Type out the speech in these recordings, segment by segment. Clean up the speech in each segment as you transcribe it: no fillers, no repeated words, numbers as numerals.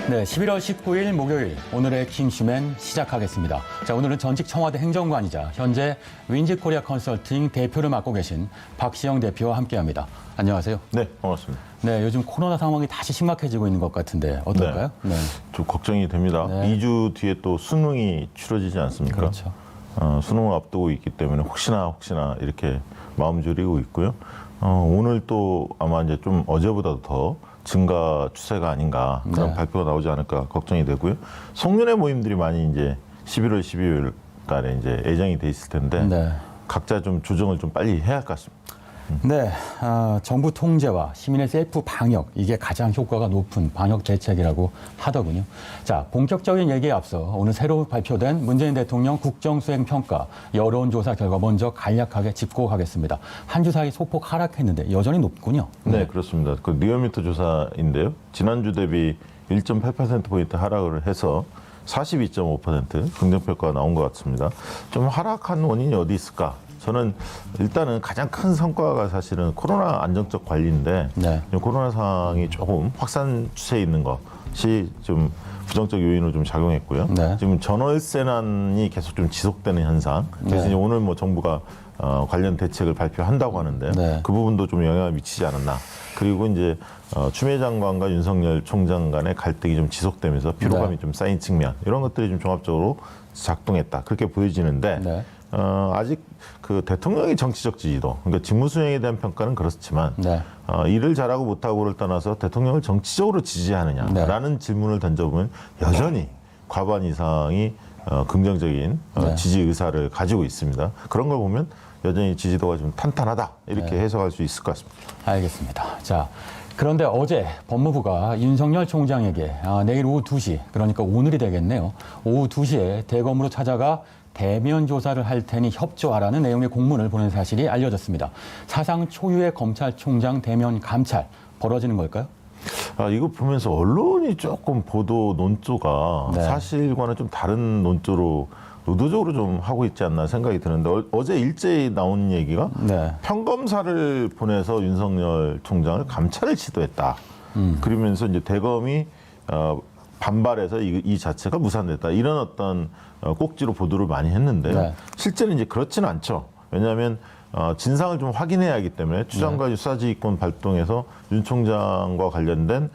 네, 11월 19일 목요일 오늘의 킹슈맨 시작하겠습니다. 자, 오늘은 전직 청와대 행정관이자 현재 윈지코리아 컨설팅 대표를 맡고 계신 박시영 대표와 함께합니다. 안녕하세요. 네, 반갑습니다. 네, 요즘 코로나 상황이 다시 심각해지고 있는 것 같은데 어떨까요? 네. 좀 걱정이 됩니다. 네. 2주 뒤에 또 수능이 치러지지 않습니까? 그렇죠. 수능을 앞두고 있기 때문에 혹시나 이렇게 마음 졸이고 있고요. 오늘 또 아마 이제 좀 어제보다도 더 증가 추세가 아닌가 그런 네. 발표가 나오지 않을까 걱정이 되고요. 송년회 모임들이 많이 이제 11월, 12월 달에 이제 예정이 돼 있을 텐데 네. 각자 좀 조정을 좀 빨리 해야 할 것 같습니다. 네, 정부 통제와 시민의 셀프 방역, 이게 가장 효과가 높은 방역 대책이라고 하더군요. 자, 본격적인 얘기에 앞서 오늘 새로 발표된 문재인 대통령 국정수행평가 여론조사 결과 먼저 간략하게 짚고 가겠습니다. 한 주 사이 소폭 하락했는데 여전히 높군요. 네, 그렇습니다. 그 리얼미터 조사인데요. 지난주 대비 1.8%포인트 하락을 해서 42.5% 긍정평가가 나온 것 같습니다. 좀 하락한 원인이 어디 있을까? 저는 일단은 가장 큰 성과가 사실은 코로나 안정적 관리인데 네. 코로나 상황이 조금 확산 추세에 있는 것이 좀 부정적 요인으로 좀 작용했고요. 네. 지금 전월세난이 계속 좀 지속되는 현상. 그래서 네. 이제 오늘 뭐 정부가 관련 대책을 발표한다고 하는데 네. 그 부분도 좀 영향을 미치지 않았나. 그리고 이제 추미애 장관과 윤석열 총장 간의 갈등이 좀 지속되면서 피로감이 네. 좀 쌓인 측면 이런 것들이 좀 종합적으로 작동했다. 그렇게 보여지는데 네. 아직 그 대통령의 정치적 지지도, 그러니까 직무수행에 대한 평가는 그렇지만 네. 일을 잘하고 못하고를 떠나서 대통령을 정치적으로 지지하느냐라는 질문을 던져보면 여전히 과반 이상이 긍정적인 네. 지지 의사를 가지고 있습니다. 그런 걸 보면 여전히 지지도가 좀 탄탄하다 이렇게 네. 해석할 수 있을 것 같습니다. 알겠습니다. 자, 그런데 어제 법무부가 윤석열 총장에게 내일 오후 2시, 그러니까 오늘이 되겠네요. 오후 2시에 대검으로 찾아가 대면 조사를 할 테니 협조하라는 내용의 공문을 보낸 사실이 알려졌습니다. 사상 초유의 검찰총장 대면 감찰 벌어지는 걸까요? 이거 보면서 언론이 조금 보도 논조가 네. 사실과는 좀 다른 논조로 의도적으로 좀 하고 있지 않나 생각이 드는데 어제 일제히 나온 얘기가 네. 평검사를 보내서 윤석열 총장을 감찰을 시도했다. 그러면서 이제 대검이 반발해서 이 자체가 무산됐다. 이런 어떤 꼭지로 보도를 많이 했는데 네. 실제는 이제 그렇지는 않죠. 왜냐하면 진상을 좀 확인해야 하기 때문에 추장관 수사지휘권 발동해서 윤 총장과 관련된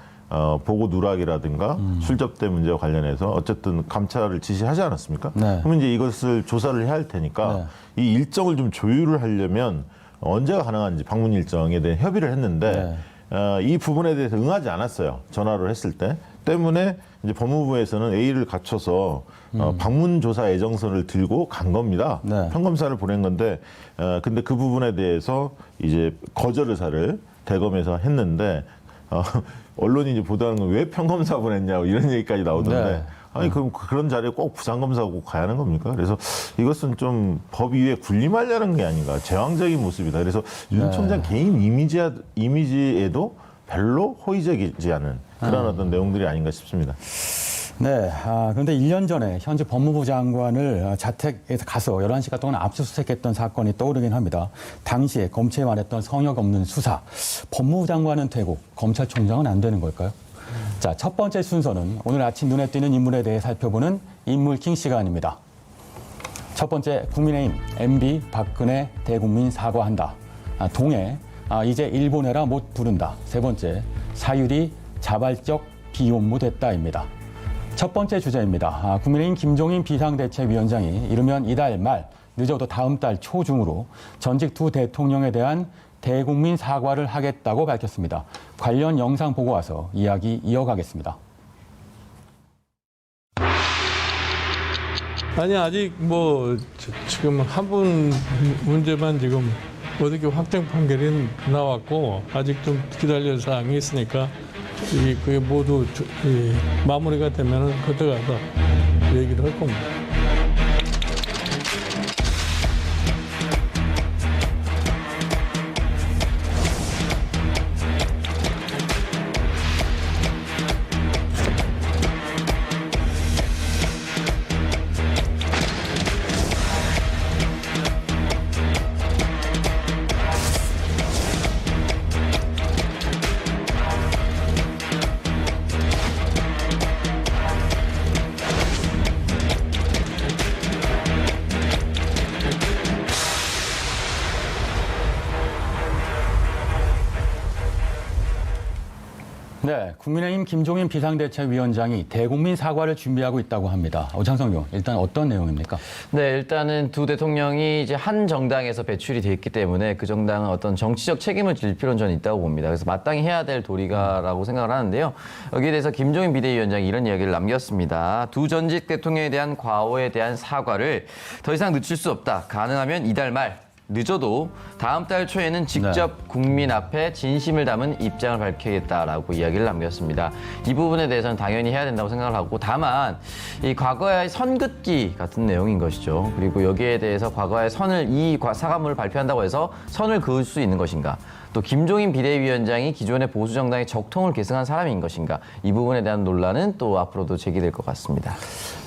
보고 누락이라든가 술접대 문제와 관련해서 어쨌든 감찰을 지시하지 않았습니까? 네. 그러면 이제 이것을 조사를 해야 할 테니까 네. 이 일정을 좀 조율을 하려면 언제가 가능한지 방문 일정에 대해 협의를 했는데 이 부분에 대해서 응하지 않았어요. 전화를 했을 때. 때문에 이제 법무부에서는 A를 갖춰서 방문 조사 애정서를 들고 간 겁니다. 네. 평검사를 보낸 건데 근데 그 부분에 대해서 이제 거절 의사를 대검에서 했는데 언론이 이제 보도하는 건 왜 평검사 보냈냐고 이런 얘기까지 나오던데 네. 아니 그럼 그런 자리에 꼭 부장검사가 꼭 가야 하는 겁니까? 그래서 이것은 좀 법 위에 군림하려는 게 아닌가 제왕적인 모습이다. 그래서 윤 총장 개인 이미지에도 별로 호의적이지 않은 그런 어떤 내용들이 아닌가 싶습니다. 네. 그런데 1년 전에 현직 법무부 장관을 자택에서 가서 11시간 동안 압수수색했던 사건이 떠오르긴 합니다. 당시에 검찰이 말했던 성역 없는 수사. 법무부 장관은 되고 검찰총장은 안 되는 걸까요? 자, 첫 번째 순서는 오늘 아침 눈에 띄는 인물에 대해 살펴보는 인물킹 시간입니다. 첫 번째, 국민의힘 MB 박근혜 대국민 사과한다. 동해 이제 일본해라 못 부른다. 세 번째, 사유리 자발적 비용무됐다입니다. 첫 번째 주제입니다. 국민의힘 김종인 비상대책위원장이 이르면 이달 말, 늦어도 다음 달 초중으로 전직 두 대통령에 대한 대국민 사과를 하겠다고 밝혔습니다. 관련 영상 보고 와서 이야기 이어가겠습니다. 아니 아직 뭐 지금 한 분 문제만 지금 어떻게 확정 판결이 나왔고 아직 좀 기다릴 사항이 있으니까 그게 모두 마무리가 되면은 그때 가서 얘기를 할 겁니다. 네, 국민의힘 김종인 비상대책위원장이 대국민 사과를 준비하고 있다고 합니다. 오창석 의원, 일단 어떤 내용입니까? 네, 일단은 두 대통령이 이제 한 정당에서 배출이 돼 있기 때문에 그 정당은 어떤 정치적 책임을 질 필요는 저는 있다고 봅니다. 그래서 마땅히 해야 될 도리가라고 생각을 하는데요. 여기에 대해서 김종인 비대위원장이 이런 이야기를 남겼습니다. 두 전직 대통령에 대한 과오에 대한 사과를 더 이상 늦출 수 없다. 가능하면 이달 말 늦어도 다음 달 초에는 직접 국민 앞에 진심을 담은 입장을 밝히겠다라고 이야기를 남겼습니다. 이 부분에 대해서는 당연히 해야 된다고 생각을 하고 다만 이 과거의 선긋기 같은 내용인 것이죠. 그리고 여기에 대해서 과거의 선을 이 사과문을 발표한다고 해서 선을 그을 수 있는 것인가? 또 김종인 비대위원장이 기존의 보수 정당의 적통을 계승한 사람인 것인가? 이 부분에 대한 논란은 또 앞으로도 제기될 것 같습니다.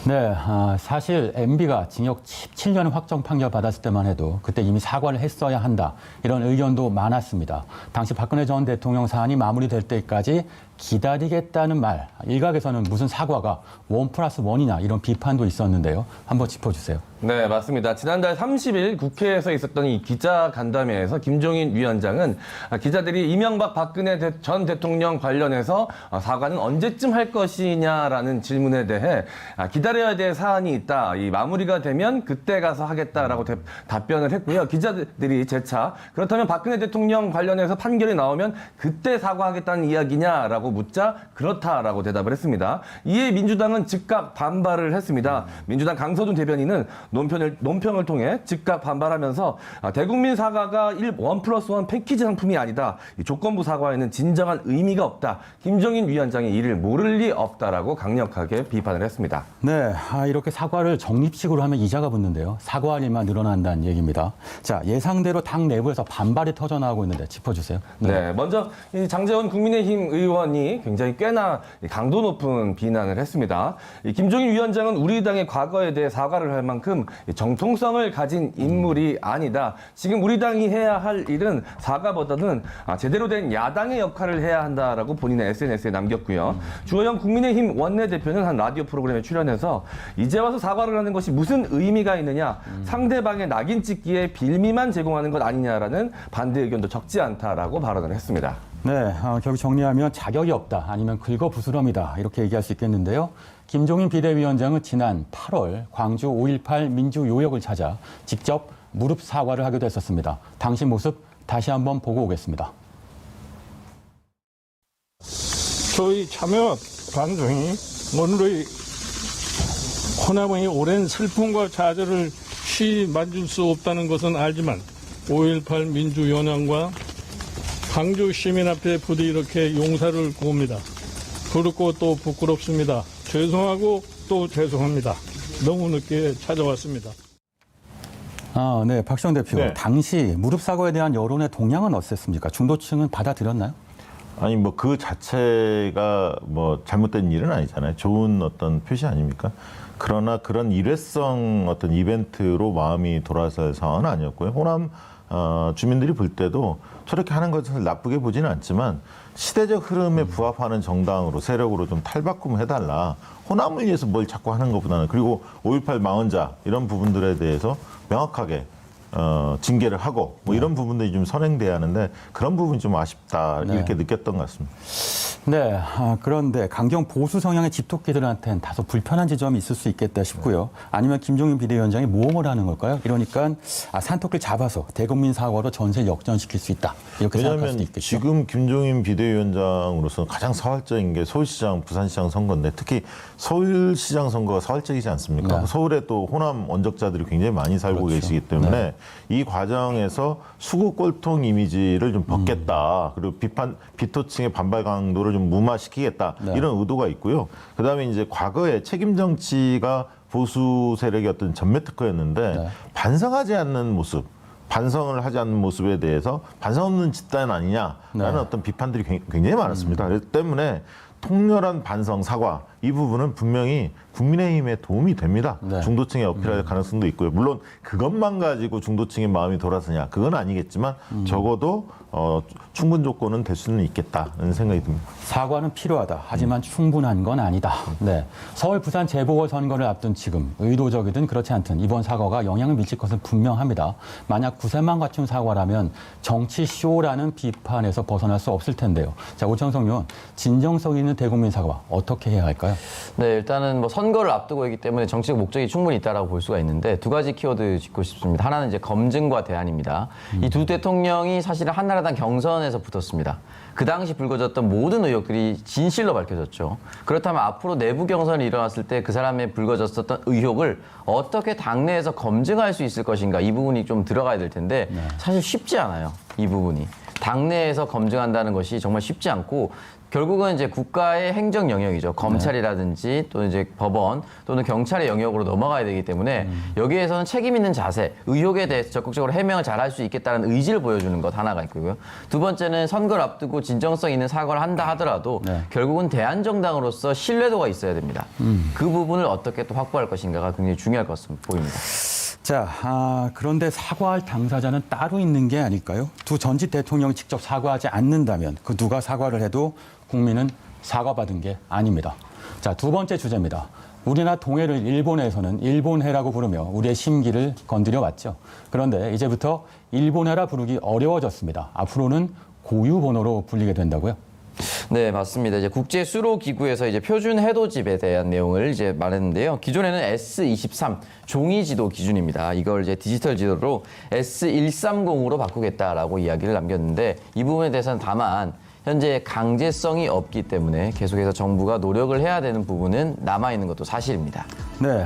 네, 사실 MB가 징역 17년 확정 판결 받았을 때만 해도 그때 이미 사과를 했어야 한다. 이런 의견도 많았습니다. 당시 박근혜 전 대통령 사안이 마무리될 때까지 기다리겠다는 말, 일각에서는 무슨 사과가 1+1이냐 이런 비판도 있었는데요. 한번 짚어주세요. 네, 맞습니다. 지난달 30일 국회에서 있었던 이 기자 간담회에서 김종인 위원장은 기자들이 이명박 박근혜 전 대통령 관련해서 사과는 언제쯤 할 것이냐라는 질문에 대해 기다려야 될 사안이 있다. 이 마무리가 되면 그때 가서 하겠다라고 답변을 했고요. 기자들이 재차 그렇다면 박근혜 대통령 관련해서 판결이 나오면 그때 사과하겠다는 이야기냐라고 묻자 그렇다라고 대답을 했습니다. 이에 민주당은 즉각 반발을 했습니다. 민주당 강서준 대변인은 논평을 통해 즉각 반발하면서 대국민 사과가 1+1 패키지 상품이 아니다. 이 조건부 사과에는 진정한 의미가 없다. 김종인 위원장이 이를 모를 리 없다라고 강력하게 비판을 했습니다. 네, 이렇게 사과를 적립식으로 하면 이자가 붙는데요. 사과할 일만 늘어난다는 얘기입니다. 자, 예상대로 당 내부에서 반발이 터져나오고 있는데 짚어주세요. 네, 먼저 이 장제원 국민의힘 의원이 굉장히 꽤나 강도 높은 비난을 했습니다. 이 김종인 위원장은 우리 당의 과거에 대해 사과를 할 만큼 정통성을 가진 인물이 아니다. 지금 우리 당이 해야 할 일은 사과보다는 제대로 된 야당의 역할을 해야 한다라고 본인의 SNS에 남겼고요. 주호영 국민의힘 원내대표는 한 라디오 프로그램에 출연해서 이제 와서 사과를 하는 것이 무슨 의미가 있느냐. 상대방의 낙인 찍기에 빌미만 제공하는 것 아니냐라는 반대 의견도 적지 않다라고 발언을 했습니다. 네, 결국 정리하면 자격이 없다, 아니면 긁어부스럼이다 이렇게 얘기할 수 있겠는데요. 김종인 비대위원장은 지난 8월 광주 5.18 민주요역을 찾아 직접 무릎 사과를 하기도 했었습니다. 당시 모습 다시 한번 보고 오겠습니다. 저희 참여 반성이 오늘의 호남의 오랜 슬픔과 좌절을 쉬 만질 수 없다는 것은 알지만 5.18 민주연합과 광주 시민 앞에 부디 이렇게 용사를 구합니다. 부럽고 또 부끄럽습니다. 죄송하고 또 죄송합니다. 너무 늦게 찾아왔습니다. 네, 박시영 대표. 네. 당시 무릎 사과에 대한 여론의 동향은 어땠습니까? 중도층은 받아들였나요? 아니 뭐 그 자체가 뭐 잘못된 일은 아니잖아요. 좋은 어떤 표시 아닙니까? 그러나 그런 일회성 어떤 이벤트로 마음이 돌아설 상황은 아니었고요. 호남 주민들이 볼 때도 저렇게 하는 것을 나쁘게 보지는 않지만 시대적 흐름에 부합하는 정당으로 세력으로 좀 탈바꿈해달라. 호남을 위해서 뭘 자꾸 하는 것보다는 그리고 5.18 망언자 이런 부분들에 대해서 명확하게 징계를 하고 뭐 이런 부분들이 좀 선행돼야 하는데 그런 부분이 좀 아쉽다 이렇게 느꼈던 것 같습니다. 네, 그런데 강경 보수 성향의 집토끼들한테는 다소 불편한 지점이 있을 수 있겠다 싶고요. 아니면 김종인 비대위원장이 모험을 하는 걸까요? 이러니까 산토끼를 잡아서 대국민 사과로 전세를 역전시킬 수 있다. 이렇게 생각할 수도 왜냐하면 있겠죠. 지금 김종인 비대위원장으로서는 가장 사활적인 게 서울시장, 부산시장 선거인데 특히 서울시장 선거가 사활적이지 않습니까? 네. 서울에 또 호남 원적자들이 굉장히 많이 살고 그렇죠. 계시기 때문에 이 과정에서 수구 꼴통 이미지를 좀 벗겠다. 그리고 비토층의 반발 강도를 좀 무마시키겠다. 네. 이런 의도가 있고요. 그다음에 이제 과거에 책임 정치가 보수 세력의 어떤 전매 특허였는데 네. 반성하지 않는 모습. 반성을 하지 않는 모습에 대해서 반성 없는 집단 아니냐라는 네. 어떤 비판들이 굉장히 많았습니다. 그렇기 때문에 통렬한 반성, 사과 이 부분은 분명히 국민의힘에 도움이 됩니다. 네. 중도층에 어필할 가능성도 있고요. 물론 그것만 가지고 중도층의 마음이 돌아서냐 그건 아니겠지만 적어도 충분 조건은 될 수는 있겠다는 생각이 듭니다. 사과는 필요하다. 하지만 충분한 건 아니다. 네. 서울, 부산 재보궐선거를 앞둔 지금 의도적이든 그렇지 않든 이번 사과가 영향을 미칠 것은 분명합니다. 만약 구세만 갖춘 사과라면 정치 쇼라는 비판에서 벗어날 수 없을 텐데요. 자, 오창석 의원, 진정성 있는 대국민 사과 어떻게 해야 할까요? 네, 일단은 뭐 선거를 앞두고 있기 때문에 정치적 목적이 충분히 있다라고 볼 수가 있는데 두 가지 키워드 짚고 싶습니다. 하나는 이제 검증과 대안입니다. 이 두 대통령이 사실은 한나라당 경선에서 붙었습니다. 그 당시 불거졌던 모든 의혹들이 진실로 밝혀졌죠. 그렇다면 앞으로 내부 경선이 일어났을 때 그 사람의 불거졌었던 의혹을 어떻게 당내에서 검증할 수 있을 것인가 이 부분이 좀 들어가야 될 텐데 사실 쉽지 않아요. 이 부분이. 당내에서 검증한다는 것이 정말 쉽지 않고 결국은 이제 국가의 행정 영역이죠. 검찰이라든지 또 이제 법원 또는 경찰의 영역으로 넘어가야 되기 때문에 여기에서는 책임 있는 자세, 의혹에 대해서 적극적으로 해명을 잘할 수 있겠다는 의지를 보여주는 것 하나가 있고요. 두 번째는 선거를 앞두고 진정성 있는 사과를 한다 하더라도 결국은 대한정당으로서 신뢰도가 있어야 됩니다. 그 부분을 어떻게 또 확보할 것인가가 굉장히 중요할 것 같습니다. 보입니다. 자, 그런데 사과할 당사자는 따로 있는 게 아닐까요? 두 전직 대통령이 직접 사과하지 않는다면 그 누가 사과를 해도 국민은 사과받은 게 아닙니다. 자, 두 번째 주제입니다. 우리나라 동해를 일본에서는 일본해라고 부르며 우리의 심기를 건드려 왔죠. 그런데 이제부터 일본해라 부르기 어려워졌습니다. 앞으로는 고유 번호로 불리게 된다고요? 네, 맞습니다. 이제 국제 수로 기구에서 이제 표준 해도집에 대한 내용을 이제 말했는데요. 기존에는 S23 종이 지도 기준입니다. 이걸 이제 디지털 지도로 S130으로 바꾸겠다라고 이야기를 남겼는데 이 부분에 대해서는 다만 현재 강제성이 없기 때문에 계속해서 정부가 노력을 해야 되는 부분은 남아있는 것도 사실입니다. 네,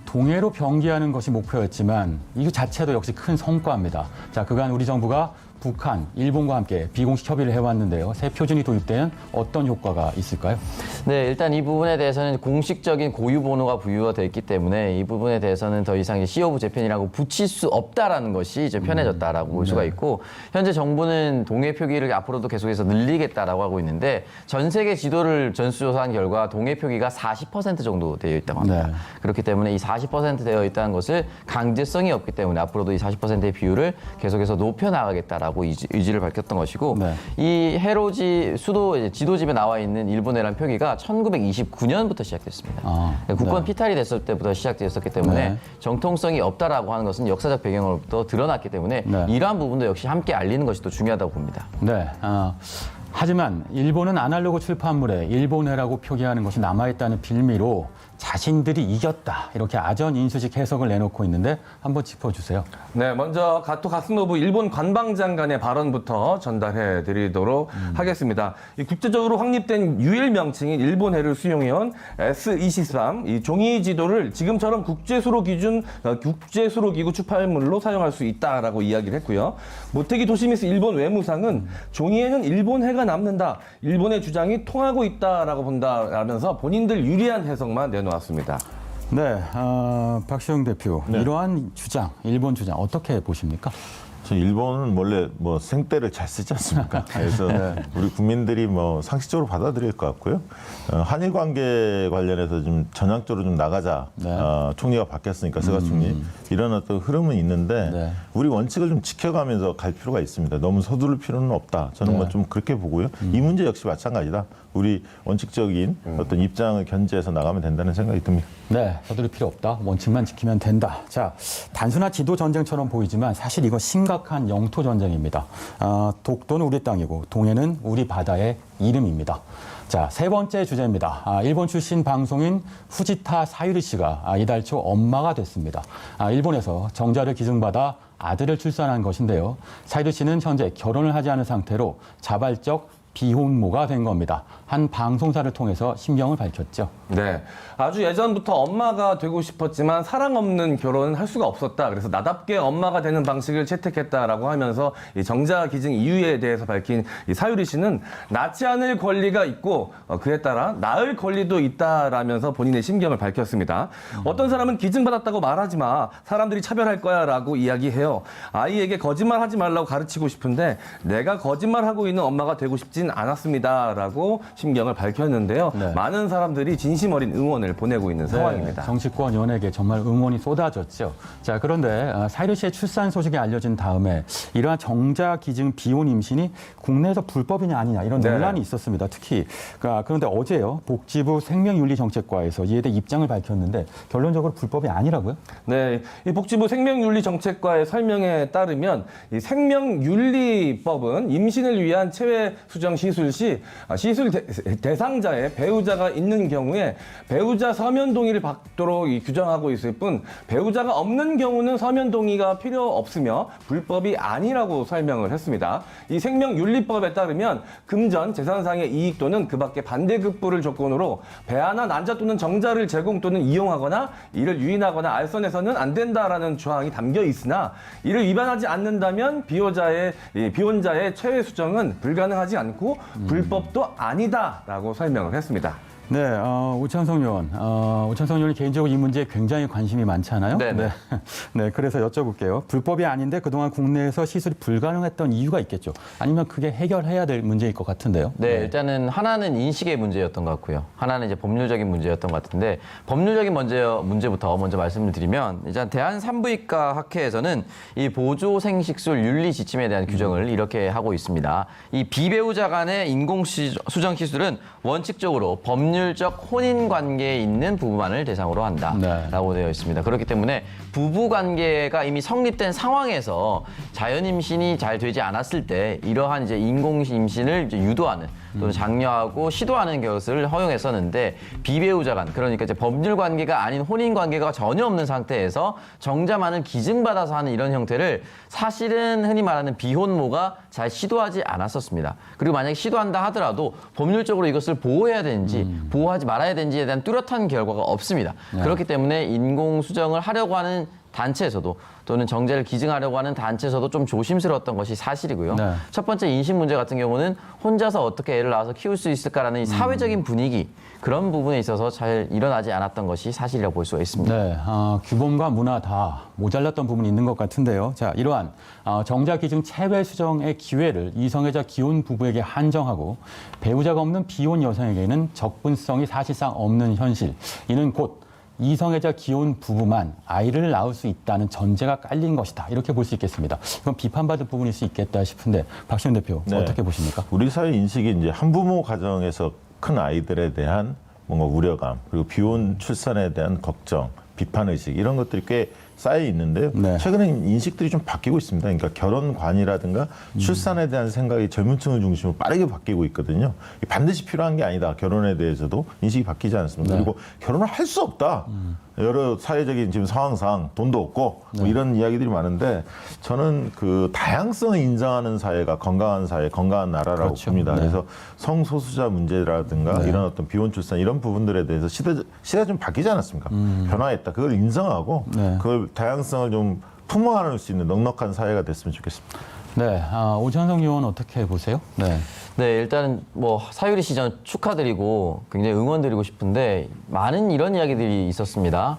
동해로 병기하는 것이 목표였지만 이거 자체도 역시 큰 성과입니다. 자, 그간 우리 정부가 북한, 일본과 함께 비공식 협의를 해왔는데요. 새 표준이 도입되면 어떤 효과가 있을까요? 네, 일단 이 부분에 대해서는 공식적인 고유 번호가 부여가 돼 있기 때문에 이 부분에 대해서는 더 이상 C 오브 재팬이라고 붙일 수 없다라는 것이 이제 편해졌다라고 볼 수가 있고 현재 정부는 동해 표기를 앞으로도 계속해서 늘리겠다라고 하고 있는데 전 세계 지도를 전수조사한 결과 동해 표기가 40% 정도 되어 있다고 합니다. 네. 그렇기 때문에 이 40% 되어 있다는 것을 강제성이 없기 때문에 앞으로도 이 40%의 비율을 계속해서 높여 나가겠다라고 의지를 밝혔던 것이고 네. 이 해로지 수도 지도집에 나와 있는 일본해란 표기가 1929년부터 시작됐습니다. 국권 피탈이 됐을 때부터 시작되었었기 때문에 네. 정통성이 없다라고 하는 것은 역사적 배경으로부터 드러났기 때문에 네. 이러한 부분도 역시 함께 알리는 것이 또 중요하다고 봅니다. 네. 하지만 일본은 아날로그 출판물에 일본해라고 표기하는 것이 남아있다는 빌미로 자신들이 이겼다 이렇게 아전 인수식 해석을 내놓고 있는데 한번 짚어주세요. 네, 먼저 가토 가스노부 일본 관방장관의 발언부터 전달해 드리도록 하겠습니다. 이 국제적으로 확립된 유일 명칭인 일본해를 수용해온 S23 이 종이 지도를 지금처럼 국제수로 기구 출판물로 사용할 수 있다라고 이야기를 했고요. 모테기 도시미스 일본 외무상은 종이에는 일본해가 남는다, 일본의 주장이 통하고 있다라고 본다라면서 본인들 유리한 해석만 내놓았습니다. 네, 박시영 대표, 이러한 주장, 일본 주장 어떻게 보십니까? 저 일본은 원래 뭐 생떼를 잘 쓰지 않습니까? 그래서 우리 국민들이 뭐 상식적으로 받아들일 것 같고요. 한일 관계 관련해서 좀 전향적으로 좀 나가자. 네. 총리가 바뀌었으니까 스가 총리 이런 어떤 흐름은 있는데 네. 우리 원칙을 좀 지켜가면서 갈 필요가 있습니다. 너무 서두를 필요는 없다. 저는 네. 뭐 좀 그렇게 보고요. 이 문제 역시 마찬가지다. 우리 원칙적인 어떤 입장을 견지해서 나가면 된다는 생각이 듭니다. 네, 서두를 필요 없다. 원칙만 지키면 된다. 자, 단순한 지도 전쟁처럼 보이지만 사실 이거 심각한 영토 전쟁입니다. 독도는 우리 땅이고 동해는 우리 바다의 이름입니다. 자, 세 번째 주제입니다. 일본 출신 방송인 후지타 사유리 씨가 이달 초 엄마가 됐습니다. 일본에서 정자를 기증받아 아들을 출산한 것인데요. 사유리 씨는 현재 결혼을 하지 않은 상태로 자발적 비혼모가 된 겁니다. 한 방송사를 통해서 심경을 밝혔죠. 네, 아주 예전부터 엄마가 되고 싶었지만 사랑 없는 결혼은 할 수가 없었다. 그래서 나답게 엄마가 되는 방식을 채택했다라고 하면서 이 정자 기증 이유에 대해서 밝힌 이 사유리 씨는 낳지 않을 권리가 있고 그에 따라 낳을 권리도 있다라면서 본인의 심경을 밝혔습니다. 어떤 사람은 기증받았다고 말하지 마. 사람들이 차별할 거야라고 이야기해요. 아이에게 거짓말하지 말라고 가르치고 싶은데 내가 거짓말하고 있는 엄마가 되고 싶진 그러진 않았습니다라고 심경을 밝혔는데요. 네. 많은 사람들이 진심 어린 응원을 보내고 있는 상황입니다. 정치권 연예계 정말 응원이 쏟아졌죠. 자, 그런데 사유리 씨의 출산 소식이 알려진 다음에 이러한 정자 기증 비혼 임신이 국내에서 불법이냐 아니냐 이런 네. 논란이 있었습니다. 특히 그런데 어제요 복지부 생명윤리정책과에서 이에 대해 입장을 밝혔는데 결론적으로 불법이 아니라고요? 네, 이 복지부 생명윤리정책과의 설명에 따르면 이 생명윤리법은 임신을 위한 체외 수정 시술 시 시술 대상자의 배우자가 있는 경우에 배우자 서면 동의를 받도록 규정하고 있을 뿐 배우자가 없는 경우는 서면 동의가 필요 없으며 불법이 아니라고 설명을 했습니다. 이 생명윤리법에 따르면 금전, 재산상의 이익 또는 그밖에 반대급부를 조건으로 배아나 난자 또는 정자를 제공 또는 이용하거나 이를 유인하거나 알선해서는 안 된다라는 조항이 담겨 있으나 이를 위반하지 않는다면 비혼자의 체외 수정은 불가능하지 않고 불법도 아니다라고 설명을 했습니다. 네, 오찬성 의원. 오찬성 의원이 개인적으로 이 문제에 굉장히 관심이 많잖아요. 네네. 네, 그래서 여쭤볼게요. 불법이 아닌데 그동안 국내에서 시술이 불가능했던 이유가 있겠죠. 아니면 그게 해결해야 될 문제일 것 같은데요. 네, 일단은 하나는 인식의 문제였던 것 같고요. 하나는 이제 법률적인 문제였던 것 같은데 법률적인 문제부터 먼저 말씀을 드리면 일단 대한산부인과 학회에서는 이 보조 생식술 윤리 지침에 대한 규정을 이렇게 하고 있습니다. 이 비배우자 간의 인공 수정 시술은 원칙적으로 법률적 혼인 관계에 있는 부부만을 대상으로 한다라고 되어 있습니다. 그렇기 때문에 부부 관계가 이미 성립된 상황에서 자연 임신이 잘 되지 않았을 때 이러한 이제 인공 임신을 이제 유도하는 또는 장려하고 시도하는 것을 허용했었는데 비배우자 간 그러니까 이제 법률 관계가 아닌 혼인 관계가 전혀 없는 상태에서 정자만을 기증받아서 하는 이런 형태를 사실은 흔히 말하는 비혼모가 잘 시도하지 않았었습니다. 그리고 만약에 시도한다 하더라도 법률적으로 이것을 보호해야 되는지 보호하지 말아야 되는지에 대한 뚜렷한 결과가 없습니다. 그렇기 때문에 인공 수정을 하려고 하는 단체에서도 또는 정제를 기증하려고 하는 단체에서도 좀 조심스러웠던 것이 사실이고요. 네. 첫 번째 인신 문제 같은 경우는 혼자서 어떻게 애를 낳아서 키울 수 있을까라는 이 사회적인 분위기 그런 부분에 있어서 잘 일어나지 않았던 것이 사실이라고 볼 수가 있습니다. 네, 규범과 문화 다 모자랐던 부분이 있는 것 같은데요. 자, 이러한 정자 기증 체외 수정의 기회를 이성애자 기혼 부부에게 한정하고 배우자가 없는 비혼 여성에게는 접근성이 사실상 없는 현실. 이는 곧 이성애자 기혼 부부만 아이를 낳을 수 있다는 전제가 깔린 것이다. 이렇게 볼 수 있겠습니다. 이건 비판받을 부분일 수 있겠다 싶은데 박시훈 대표 네. 어떻게 보십니까? 우리 사회 인식이 이제 한부모 가정에서 큰 아이들에 대한 뭔가 우려감 그리고 비혼 출산에 대한 걱정, 비판 의식 이런 것들이 꽤 쌓여 있는데요. 네. 최근에 인식들이 좀 바뀌고 있습니다. 그러니까 결혼관이라든가 출산에 대한 생각이 젊은 층을 중심으로 빠르게 바뀌고 있거든요. 반드시 필요한 게 아니다. 결혼에 대해서도 인식이 바뀌지 않습니다. 네. 그리고 결혼을 할 수 없다. 여러 사회적인 지금 상황상 돈도 없고 뭐 이런 이야기들이 많은데 저는 그 다양성을 인정하는 사회가 건강한 사회, 건강한 나라라고 그렇죠. 봅니다. 네. 그래서 성소수자 문제라든가 이런 어떤 비혼 출산 이런 부분들에 대해서 시대가 좀 바뀌지 않았습니까? 변화했다. 그걸 인정하고 네. 그걸 다양성을 좀 품어갈 수 있는 넉넉한 사회가 됐으면 좋겠습니다. 네, 오찬성 의원 어떻게 보세요? 네. 네, 일단 뭐 사유리 씨 전 축하드리고 굉장히 응원드리고 싶은데 많은 이런 이야기들이 있었습니다.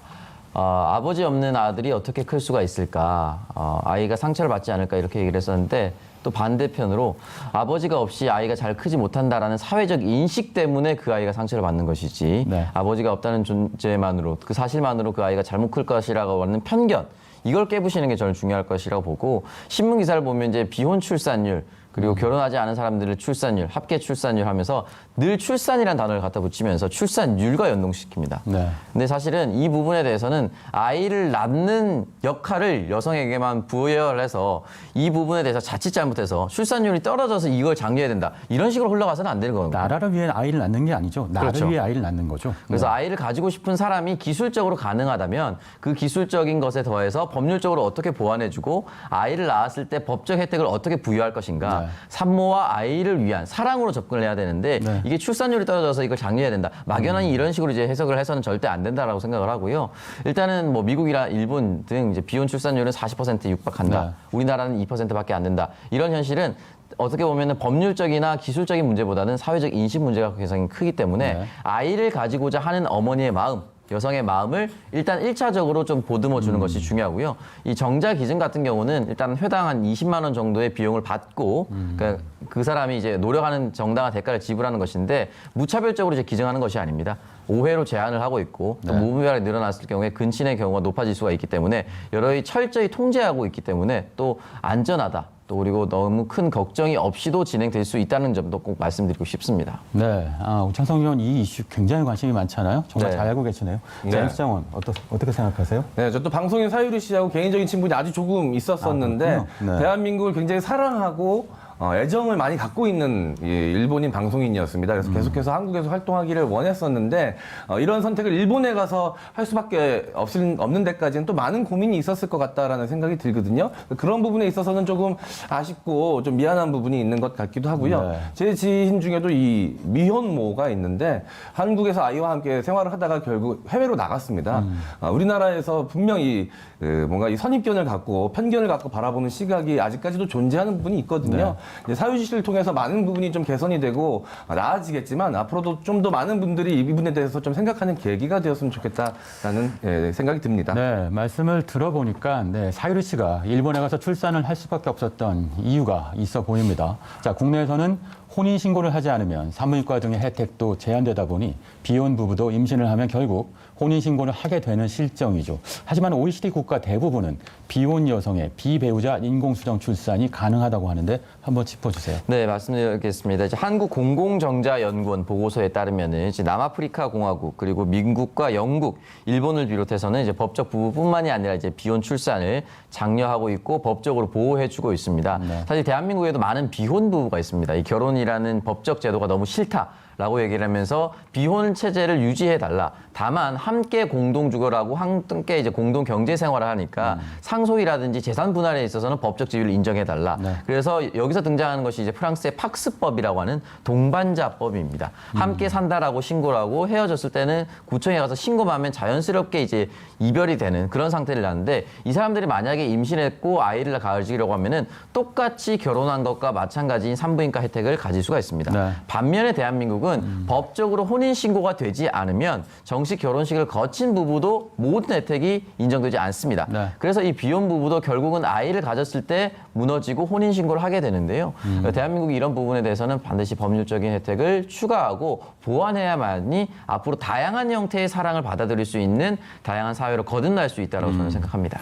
아버지 없는 아들이 어떻게 클 수가 있을까? 아이가 상처를 받지 않을까? 이렇게 얘기를 했었는데 또 반대편으로 아버지가 없이 아이가 잘 크지 못한다라는 사회적 인식 때문에 그 아이가 상처를 받는 것이지 네. 아버지가 없다는 존재만으로 그 사실만으로 그 아이가 잘못 클 것이라고 하는 편견 이걸 깨부시는 게 저는 중요할 것이라고 보고 신문 기사를 보면 이제 비혼 출산율 그리고 결혼하지 않은 사람들의 출산율, 합계 출산율 하면서 늘 출산이라는 단어를 갖다 붙이면서 출산율과 연동시킵니다. 네. 근데 사실은 이 부분에 대해서는 아이를 낳는 역할을 여성에게만 부여를 해서 이 부분에 대해서 자칫 잘못해서 출산율이 떨어져서 이걸 장려해야 된다. 이런 식으로 흘러가서는 안 되는 거거든요. 나라를 위해 아이를 낳는 게 아니죠. 나를 그렇죠. 위해 아이를 낳는 거죠. 그래서 아이를 가지고 싶은 사람이 기술적으로 가능하다면 그 기술적인 것에 더해서 법률적으로 어떻게 보완해주고 아이를 낳았을 때 법적 혜택을 어떻게 부여할 것인가. 네. 산모와 아이를 위한 사랑으로 접근을 해야 되는데 네. 이게 출산율이 떨어져서 이걸 장려해야 된다. 막연하게 이런 식으로 이제 해석을 해서는 절대 안 된다라고 생각을 하고요. 일단은 뭐 미국이나 일본 등 이제 비혼 출산율은 40%에 육박한다. 네. 우리나라는 2%밖에 안 된다. 이런 현실은 어떻게 보면 법률적이나 기술적인 문제보다는 사회적 인식 문제가 굉장히 크기 때문에 네. 아이를 가지고자 하는 어머니의 마음 여성의 마음을 일단 1차적으로 좀 보듬어 주는 것이 중요하고요. 이 정자 기증 같은 경우는 일단 회당 한 20만 원 정도의 비용을 받고 그러니까 그 사람이 이제 노력하는 정당한 대가를 지불하는 것인데 무차별적으로 이제 기증하는 것이 아닙니다. 5회로 제한을 하고 있고 또 무분별하게 늘어났을 경우에 근친의 경우가 높아질 수가 있기 때문에 여러이 철저히 통제하고 있기 때문에 또 안전하다. 또 그리고 너무 큰 걱정이 없이도 진행될 수 있다는 점도 꼭 말씀드리고 싶습니다. 네, 우창성 의원 이 이슈 굉장히 관심이 많잖아요. 정말 네. 잘 알고 계시네요. 네. 자, 임수장원 어떻게 생각하세요? 네, 저도 방송인 사유리 씨하고 개인적인 친분이 아주 조금 있었었는데 그렇군요. 네. 대한민국을 굉장히 사랑하고 애정을 많이 갖고 있는 일본인 방송인이었습니다. 그래서 계속해서 한국에서 활동하기를 원했었는데 이런 선택을 일본에 가서 할 수밖에 없는 데까지는 또 많은 고민이 있었을 것 같다라는 생각이 들거든요. 그런 부분에 있어서는 조금 아쉽고 좀 미안한 부분이 있는 것 같기도 하고요. 네. 제 지인 중에도 이 미혼모가 있는데 한국에서 아이와 함께 생활을 하다가 결국 해외로 나갔습니다. 우리나라에서 분명히 뭔가 이 선입견을 갖고 편견을 갖고 바라보는 시각이 아직까지도 존재하는 부분이 있거든요. 이제 사유지시를 통해서 많은 부분이 좀 개선이 되고 나아지겠지만 앞으로도 좀 더 많은 분들이 이 부분에 대해서 좀 생각하는 계기가 되었으면 좋겠다라는 생각이 듭니다. 네, 말씀을 들어보니까 사유리 씨가 일본에 가서 출산을 할 수밖에 없었던 이유가 있어 보입니다. 자, 국내에서는 혼인 신고를 하지 않으면 산부인과 등의 혜택도 제한되다 보니 비혼 부부도 임신을 하면 결국 혼인 신고를 하게 되는 실정이죠. 하지만 OECD 국가 대부분은 비혼 여성의 비배우자 인공수정 출산이 가능하다고 하는데 한번 짚어주세요. 네, 말씀드리겠습니다. 이제 한국공공정자연구원 보고서에 따르면은 이제 남아프리카 공화국 그리고 미국과 영국, 일본을 비롯해서는 이제 법적 부부뿐만이 아니라 이제 비혼 출산을 장려하고 있고 법적으로 보호해주고 있습니다. 사실 대한민국에도 많은 비혼 부부가 있습니다. 이 결혼이라는 법적 제도가 너무 싫다. 라고 얘기를 하면서 비혼 체제를 유지해달라. 다만 함께 공동 주거라고 함께 이제 공동 경제 생활을 하니까 상속이라든지 재산 분할에 있어서는 법적 지위를 인정해달라. 그래서 여기서 등장하는 것이 이제 프랑스의 팍스법이라고 하는 동반자법입니다. 함께 산다라고 신고를 하고 헤어졌을 때는 구청에 가서 신고만 하면 자연스럽게 이제 이별이 되는 그런 상태를 낳는데 이 사람들이 만약에 임신했고 아이를 가지려고 하면은 똑같이 결혼한 것과 마찬가지인 산부인과 혜택을 가질 수가 있습니다. 네. 반면에 대한민국은 법적으로 혼인신고가 되지 않으면 정식 결혼식을 거친 부부도 모든 혜택이 인정되지 않습니다. 네. 그래서 이 비혼 부부도 결국은 아이를 가졌을 때 무너지고 혼인신고를 하게 되는데요. 대한민국이 이런 부분에 대해서는 반드시 법률적인 혜택을 추가하고 보완해야만이 앞으로 다양한 형태의 사랑을 받아들일 수 있는 다양한 사회로 거듭날 수 있다고 저는 생각합니다.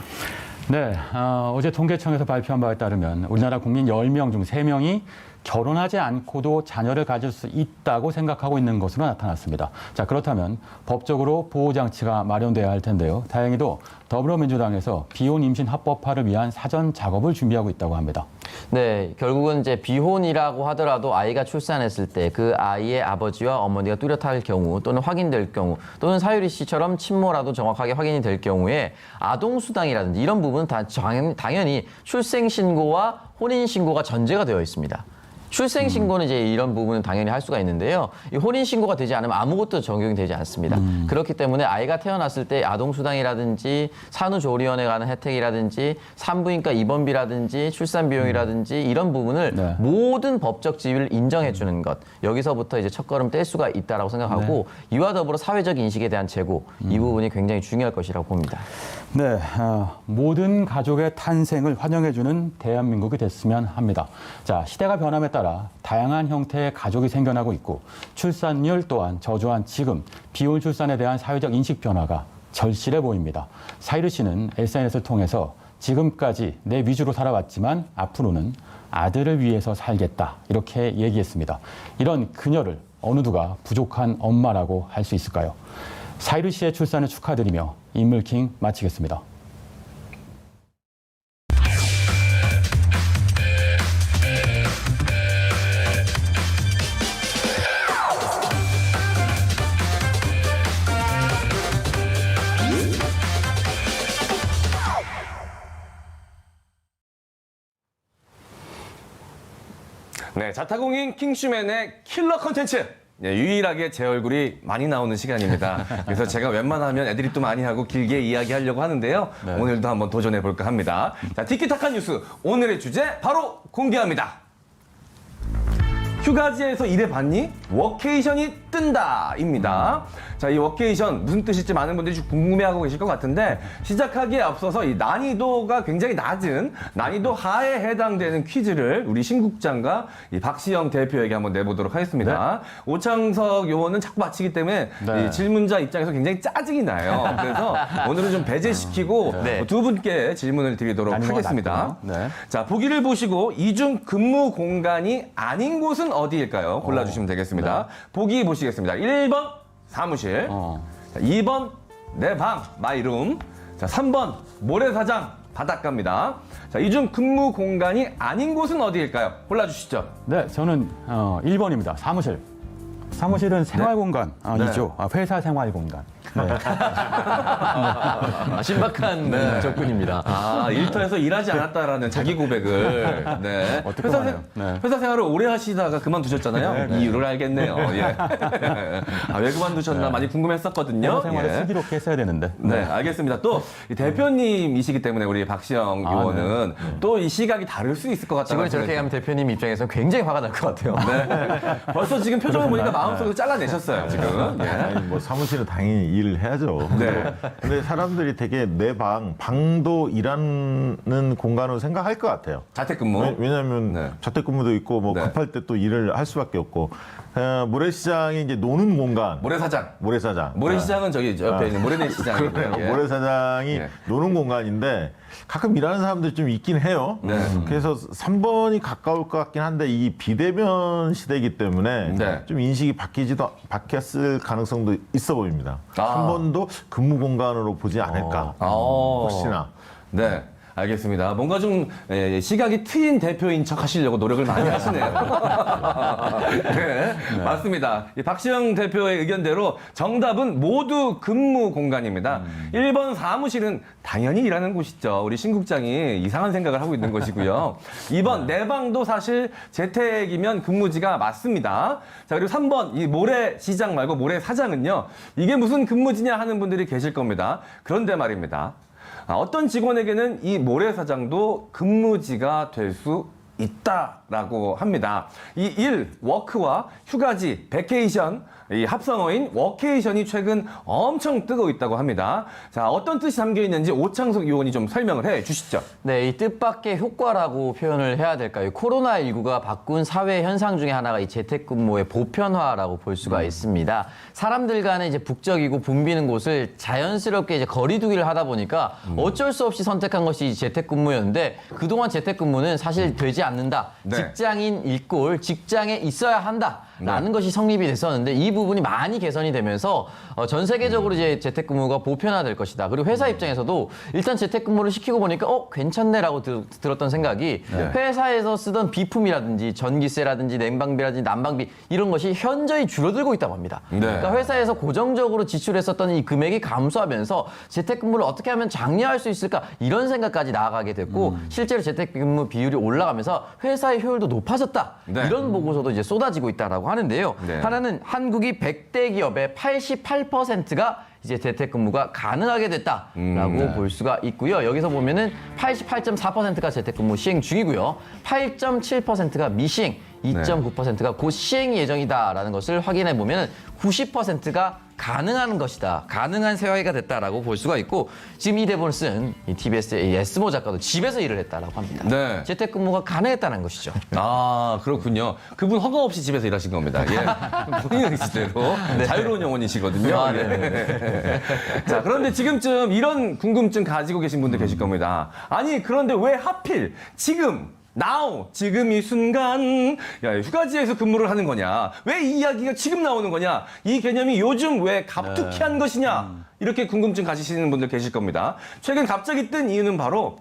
네, 어제 통계청에서 발표한 바에 따르면 우리나라 국민 10명 중 3명이 결혼하지 않고도 자녀를 가질 수 있다고 생각하고 있는 것으로 나타났습니다. 자, 그렇다면 법적으로 보호장치가 마련돼야 할 텐데요. 다행히도 더불어민주당에서 비혼 임신 합법화를 위한 사전 작업을 준비하고 있다고 합니다. 네, 결국은 이제 비혼이라고 하더라도 아이가 출산했을 때 그 아이의 아버지와 어머니가 뚜렷할 경우 또는 확인될 경우 또는 사유리 씨처럼 친모라도 정확하게 확인이 될 경우에 아동수당이라든지 이런 부분은 다 당연히 출생신고와 혼인신고가 전제가 되어 있습니다. 출생신고는 이제 이런 부분은 당연히 할 수가 있는데요. 이 혼인신고가 되지 않으면 아무것도 적용이 되지 않습니다. 그렇기 때문에 아이가 태어났을 때 아동수당이라든지 산후조리원에 가는 혜택이라든지 산부인과 입원비라든지 출산비용이라든지 이런 부분을 모든 법적 지위를 인정해주는 것. 여기서부터 이제 첫걸음 뗄 수가 있다고 생각하고 이와 더불어 사회적 인식에 대한 제고 이 부분이 굉장히 중요할 것이라고 봅니다. 네, 모든 가족의 탄생을 환영해주는 대한민국이 됐으면 합니다. 자, 시대가 변함에 따라 다양한 형태의 가족이 생겨나고 있고 출산율 또한 저조한 지금 비혼 출산에 대한 사회적 인식 변화가 절실해 보입니다. 사유리 씨는 SNS를 통해서 지금까지 내 위주로 살아왔지만 앞으로는 아들을 위해서 살겠다 이렇게 얘기했습니다. 이런 그녀를 어느 누가 부족한 엄마라고 할 수 있을까요? 사유리 씨의 출산을 축하드리며 인물킹 마치겠습니다. 네, 자타공인 킹슈맨의 킬러 컨텐츠. 네, 유일하게 제 얼굴이 많이 나오는 시간입니다. 그래서 제가 웬만하면 애드립도 많이 하고 길게 이야기하려고 하는데요. 오늘도 한번 도전해 볼까 합니다. 자, 티키타카 뉴스 오늘의 주제 바로 공개합니다. 휴가지에서 일해봤니? 워케이션이 뜬다입니다. 자, 이 워케이션 무슨 뜻일지 많은 분들이 좀 궁금해하고 계실 것 같은데 시작하기에 앞서서 이 난이도가 굉장히 낮은 난이도 하에 해당되는 퀴즈를 우리 신국장과 이 박시영 대표에게 한번 내보도록 하겠습니다. 오창석 요원은 자꾸 맞히기 때문에 네. 이 질문자 입장에서 굉장히 짜증이 나요. 그래서 오늘은 좀 배제시키고 네. 두 분께 질문을 드리도록 난이도가 하겠습니다. 낮군요. 네. 자, 보기를 보시고 이중 근무 공간이 아닌 곳은 어디일까요? 골라주시면 되겠습니다. 보기 보시겠습니다. 1번 사무실, 자, 2번 내 방, 마이룸, 자, 3번 모래사장, 바닷가입니다. 자, 이중 근무 공간이 아닌 곳은 어디일까요? 골라주시죠. 네, 저는 1번입니다. 사무실. 사무실은 생활 공간이죠. 회사 생활 공간. 네. 신박한 접근입니다. 아, 일터에서 일하지 않았다라는 자기 고백을. 네. 어떡하나요? 네. 회사 생활을 오래 하시다가 그만두셨잖아요. 이유를 알겠네요. 예. 아, 왜 그만두셨나 많이 궁금했었거든요. 회사 생활을 예. 슬기롭게 했어야 되는데. 네, 알겠습니다. 또 이 대표님이시기 때문에 우리 박시영 의원은 또 이 시각이 다를 수 있을 것 같다는 지금 저렇게 하면 대표님 입장에서는 굉장히 화가 날 것 같아요. 네. 벌써 지금 표정을 보니까 마음속에서 잘라내셨어요, 지금. 예. 아니, 뭐 사무실은 당연히 일을 해야죠. 네. 근데 사람들이 되게 내 방도 일하는 공간으로 생각할 것 같아요. 자택근무. 왜냐하면 네. 재택근무도 있고 뭐 네. 급할 때 또 일을 할 수밖에 없고 모래시장이 이제 노는 공간. 모래사장. 모래사장. 모래시장은 저기 옆에 있는 모래내시장이고요. 그래요. 예. 모래사장이 예. 노는 공간인데 가끔 일하는 사람들이 좀 있긴 해요. 네. 그래서 3번이 가까울 것 같긴 한데 이 비대면 시대이기 때문에 네. 좀 인식이 바뀌었을 가능성도 있어 보입니다. 아. 한 번도 근무 공간으로 보지 않을까. 혹시나. 네. 알겠습니다. 뭔가 좀 시각이 트인 대표인 척 하시려고 노력을 많이 하시네요. 네, 맞습니다. 이 박시영 대표의 의견대로 정답은 모두 근무 공간입니다. 1번 사무실은 당연히 일하는 곳이죠. 우리 신국장이 이상한 생각을 하고 있는 것이고요. 2번 내 방도 사실 재택이면 근무지가 맞습니다. 자, 그리고 3번 이 모래시장 말고 모래사장은요. 이게 무슨 근무지냐 하는 분들이 계실 겁니다. 그런데 말입니다. 어떤 직원에게는 이 모래사장도 근무지가 될 수 있다라고 합니다. 이 일, 워크와 휴가지, 베케이션, 이 합성어인 워케이션이 최근 엄청 뜨고 있다고 합니다. 자, 어떤 뜻이 담겨 있는지 오창석 의원이 좀 설명을 해 주시죠. 네, 이 뜻밖의 효과라고 표현을 해야 될까요? 코로나19가 바꾼 사회 현상 중에 하나가 이 재택근무의 보편화라고 볼 수가 있습니다. 사람들 간에 이제 북적이고 붐비는 곳을 자연스럽게 이제 거리두기를 하다 보니까 어쩔 수 없이 선택한 것이 이 재택근무였는데 그동안 재택근무는 사실 되지 않는다. 네. 직장인 일꼴 직장에 있어야 한다라는 것이 성립이 됐었는데 이 부분이 많이 개선이 되면서 전 세계적으로 이제 재택근무가 보편화될 것이다. 그리고 회사 입장에서도 일단 재택근무를 시키고 보니까 괜찮네라고 들었던 생각이 회사에서 쓰던 비품이라든지 전기세라든지 냉방비라든지 난방비 이런 것이 현저히 줄어들고 있다고 합니다. 네. 그러니까 회사에서 고정적으로 지출했었던 이 금액이 감소하면서 재택근무를 어떻게 하면 장려할 수 있을까 이런 생각까지 나아가게 됐고 실제로 재택근무 비율이 올라가면서 회사의 효율도 높아졌다. 네. 이런 보고서도 이제 쏟아지고 있다라고 하는데요. 네. 하나는 한국이 100대 기업의 88%가 이제 재택근무가 가능하게 됐다라고 볼 수가 있고요. 여기서 보면은 88.4%가 재택근무 시행 중이고요. 8.7%가 미시행, 2.9%가 곧 시행 예정이다라는 것을 확인해 보면 90%가 가능한 것이다. 가능한 사회가 됐다라고 볼 수가 있고 지금 이 대본을 쓴 이 TBS의 예스모 작가도 집에서 일을 했다라고 합니다. 네. 재택근무가 가능했다는 것이죠. 아, 그렇군요. 그분 허가 없이 집에서 일하신 겁니다. 예. 본인 의지대로 자유로운 영혼이시거든요. 아, 예. 자, 그런데 지금쯤 이런 궁금증 가지고 계신 분들 계실 겁니다. 아니, 그런데 왜 하필 지금 지금 이 순간 휴가지에서 근무를 하는 거냐? 왜 이 이야기가 지금 나오는 거냐? 이 개념이 요즘 왜 갑툭튀한 것이냐? 이렇게 궁금증 가지시는 분들 계실 겁니다. 최근 갑자기 뜬 이유는 바로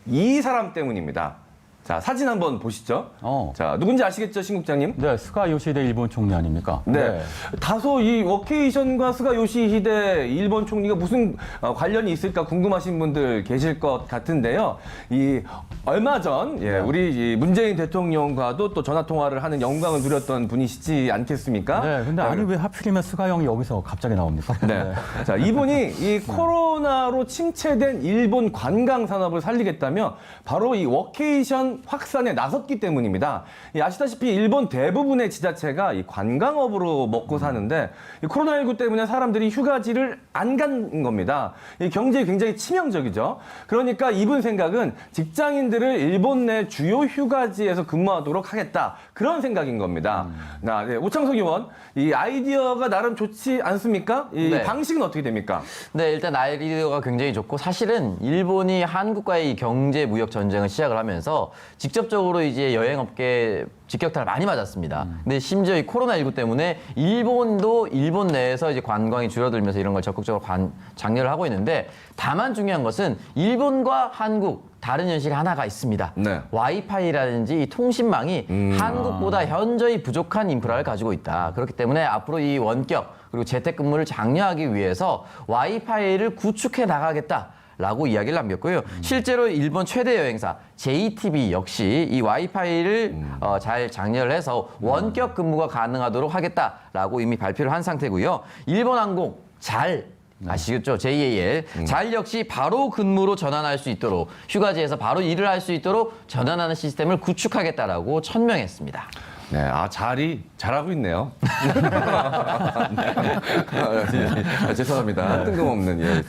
이 사람 때문입니다. 자, 사진 한번 보시죠. 자, 누군지 아시겠죠, 신국장님? 네, 스가 요시히데 일본 총리 아닙니까? 네. 다소 이 워케이션과 스가 요시히데 일본 총리가 무슨 관련이 있을까 궁금하신 분들 계실 것 같은데요. 이 얼마 전 우리 이 문재인 대통령과도 또 전화 통화를 하는 영광을 누렸던 분이시지 않겠습니까? 네, 근데 아니 왜 하필이면 스가 형이 여기서 갑자기 나옵니까? 네. 자, 이분이 이 코로나로 침체된 일본 관광 산업을 살리겠다며 바로 이 워케이션 전면 확산에 나섰기 때문입니다. 아시다시피 일본 대부분의 지자체가 이 관광업으로 먹고 사는데 이 코로나19 때문에 사람들이 휴가지를 안 간 겁니다. 이 경제에 굉장히 치명적이죠. 그러니까 이분 생각은 직장인들을 일본 내 주요 휴가지에서 근무하도록 하겠다. 그런 생각인 겁니다. 네, 오창석 의원, 이 아이디어가 나름 좋지 않습니까? 이 네. 방식은 어떻게 됩니까? 네, 일단 아이디어가 굉장히 좋고 사실은 일본이 한국과의 이 경제 무역 전쟁을 시작을 하면서 직접적으로 이제 여행업계 직격탄을 많이 맞았습니다. 근데 심지어 이 코로나19 때문에 일본도 일본 내에서 이제 관광이 줄어들면서 이런 걸 적극적으로 장려를 하고 있는데 다만 중요한 것은 일본과 한국 다른 현실이 하나가 있습니다. 네. 와이파이라든지 이 통신망이 한국보다 현저히 부족한 인프라를 가지고 있다. 그렇기 때문에 앞으로 이 원격 그리고 재택근무를 장려하기 위해서 와이파이를 구축해 나가겠다. 라고 이야기를 남겼고요. 실제로 일본 최대 여행사 JTB 역시 이 와이파이를 잘 장려를 해서 원격 근무가 가능하도록 하겠다라고 이미 발표를 한 상태고요. 일본 항공 잘 아시겠죠? JAL. 잘 역시 바로 근무로 전환할 수 있도록 휴가지에서 바로 일을 할 수 있도록 전환하는 시스템을 구축하겠다라고 천명했습니다. 네, 잘이 잘하고 있네요. 죄송합니다. 뜬금없는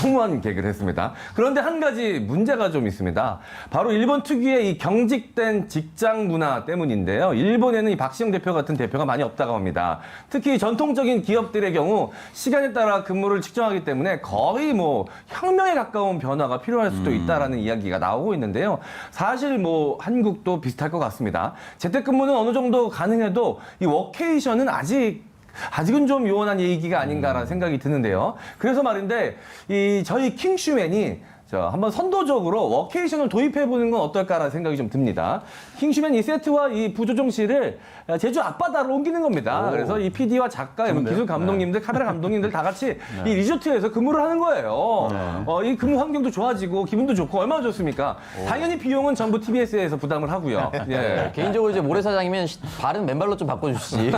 허무한 개그를 했습니다. 그런데 한 가지 문제가 좀 있습니다. 바로 일본 특유의 이 경직된 직장 문화 때문인데요. 일본에는 이 박시영 대표 같은 대표가 많이 없다고 합니다. 특히 전통적인 기업들의 경우 시간에 따라 근무를 측정하기 때문에 거의 뭐 혁명에 가까운 변화가 필요할 수도 있다라는 이야기가 나오고 있는데요. 사실 뭐 한국도 비슷할 것 같습니다. 재택근무는 어느 정도 가능해도 이 워케이션은 아직은 좀 요원한 얘기가 아닌가라는 생각이 드는데요. 그래서 말인데 저희 킹슈맨이 한번 선도적으로 워케이션을 도입해보는 건 어떨까라는 생각이 좀 듭니다. 킹슈맨 이 세트와 이 부조정실을 제주 앞바다로 옮기는 겁니다. 그래서 이 PD와 작가, 기술 감독님들, 카메라 감독님들 다 같이 이 리조트에서 근무를 하는 거예요. 이 근무 환경도 좋아지고 기분도 좋고 얼마나 좋습니까? 당연히 비용은 전부 TBS에서 부담을 하고요. 예. 개인적으로 이제 모래사장이면 발은 맨발로 좀 바꿔주시지.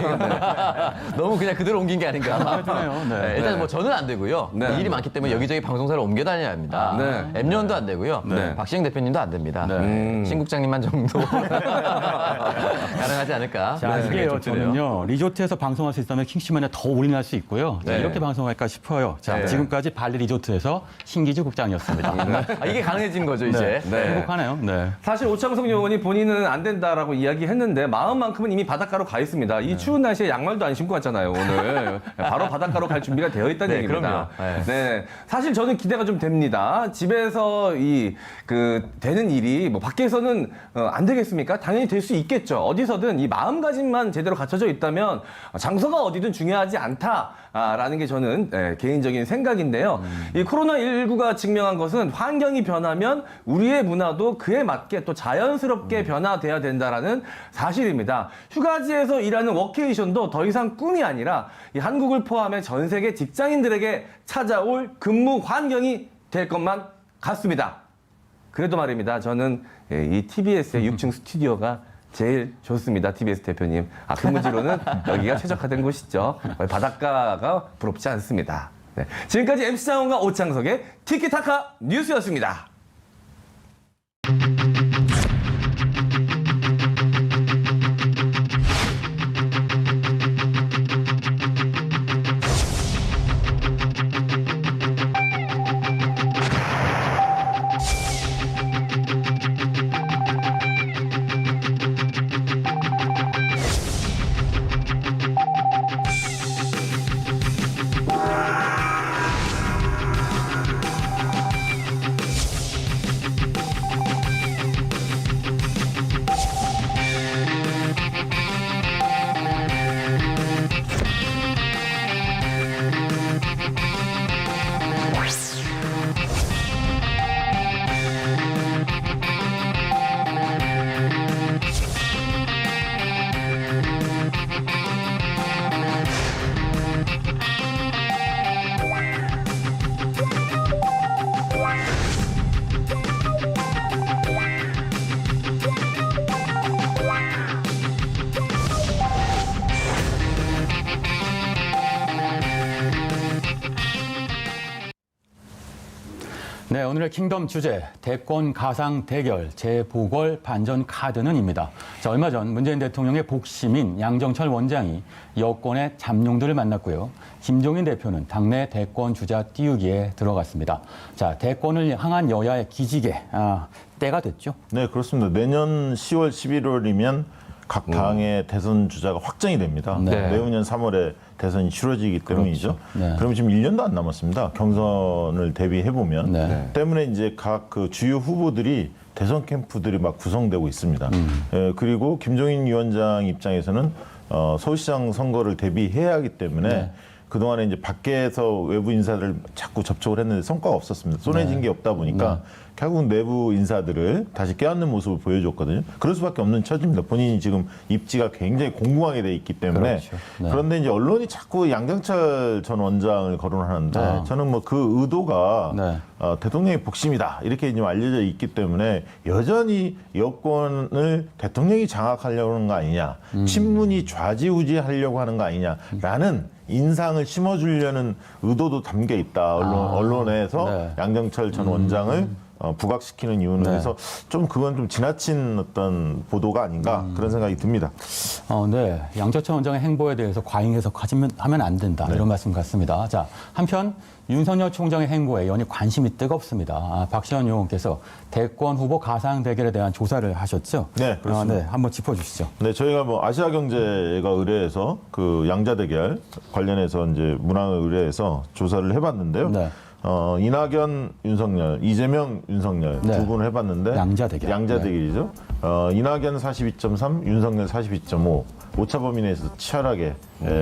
너무 그냥 그대로 옮긴 게 아닌가. 네, 일단 뭐 저는 안 되고요. 네. 일이 많기 때문에 여기저기 방송사를 옮겨 다녀야 합니다. 네. M년도 안 되고요. 네. 박시영 대표님도 안 됩니다. 신국장님만 정도 가능하지 않을까. 자, 이게요, 저는요, 리조트에서 방송할 수 있다면 킹시맨에 더 올인할 수 있고요. 자, 네. 이렇게 방송할까 싶어요. 자, 네. 지금까지 발리 리조트에서 신기주 국장이었습니다. 이게 가능해진 거죠, 이제. 네. 행복하네요. 네. 사실 오창석 의원이 본인은 안 된다라고 이야기했는데 마음만큼은 이미 바닷가로 가 있습니다. 이 추운 날씨에 양말도 안 신고 왔잖아요, 오늘. 바로 바닷가로 갈 준비가 되어 있다는 네, 얘기입니다. 그럼요. 네. 사실 저는 기대가 좀 됩니다. 집에서 되는 일이 뭐 밖에서는 안 되겠습니까? 당연히 될 수 있겠죠. 어디서든 이 마음가짐만 제대로 갖춰져 있다면 장소가 어디든 중요하지 않다라는 게 저는 개인적인 생각인데요. 이 코로나19가 증명한 것은 환경이 변하면 우리의 문화도 그에 맞게 또 자연스럽게 변화돼야 된다라는 사실입니다. 휴가지에서 일하는 워케이션도 더 이상 꿈이 아니라 이 한국을 포함해 전 세계 직장인들에게 찾아올 근무 환경이 될 것만 같습니다. 그래도 말입니다. 저는 이 TBS의 6층 스튜디오가 제일 좋습니다. TBS 대표님. 근무지로는 여기가 최적화된 곳이죠. 바닷가가 부럽지 않습니다. 네. 지금까지 MC 장원과 오창석의 티키타카 뉴스였습니다. 네, 오늘의 킹덤 주제, 대권 가상 대결, 재보궐 반전 카드는입니다. 자, 얼마 전 문재인 대통령의 복심인 양정철 원장이 여권의 잠룡들을 만났고요. 김종인 대표는 당내 대권 주자 띄우기에 들어갔습니다. 자, 대권을 향한 여야의 기지개, 때가 됐죠. 네, 그렇습니다. 내년 10월, 11월이면 각 당의 대선 주자가 확정이 됩니다. 네. 내후년 3월에 대선이 치러지기 때문이죠. 네. 그럼 지금 1년도 안 남았습니다. 경선을 대비해보면. 네. 때문에 이제 각 그 주요 후보들이 대선 캠프들이 막 구성되고 있습니다. 그리고 김종인 위원장 입장에서는 서울시장 선거를 대비해야 하기 때문에 그동안에 이제 밖에서 외부 인사들을 자꾸 접촉을 했는데 성과가 없었습니다. 쏘내진 게 없다 보니까 결국 내부 인사들을 다시 껴안는 모습을 보여줬거든요. 그럴 수밖에 없는 처지입니다. 본인이 지금 입지가 굉장히 공공하게 돼 있기 때문에. 그렇죠. 네. 그런데 이제 언론이 자꾸 양정철 전 원장을 거론하는데 저는 뭐 그 의도가 네. 대통령의 복심이다 이렇게 지금 알려져 있기 때문에 여전히 여권을 대통령이 장악하려고 하는 거 아니냐, 친문이 좌지우지하려고 하는 거 아니냐라는 인상을 심어주려는 의도도 담겨 있다. 언론에서 네. 양정철 전 원장을 부각시키는 이유는 네. 그래서 좀 그건 좀 지나친 어떤 보도가 아닌가 그런 생각이 듭니다. 네. 양정철 원장의 행보에 대해서 과잉 해석하면 안 된다. 이런 말씀 같습니다. 자, 한편 윤석열 총장의 행보에 연일 관심이 뜨겁습니다. 박시원 의원께서 대권 후보 가상 대결에 대한 조사를 하셨죠? 네, 그렇습니다. 네, 한번 짚어주시죠. 네, 저희가 뭐 아시아경제가 의뢰해서 그 양자 대결 관련해서 이제 문항을 의뢰해서 조사를 해봤는데요. 네. 이낙연, 윤석열, 이재명, 윤석열 네. 두 분을 해봤는데 양자 대결. 양자 네. 대결이죠. 이낙연 42.3, 윤석열 42.5. 오차 범위 내에서 치열하게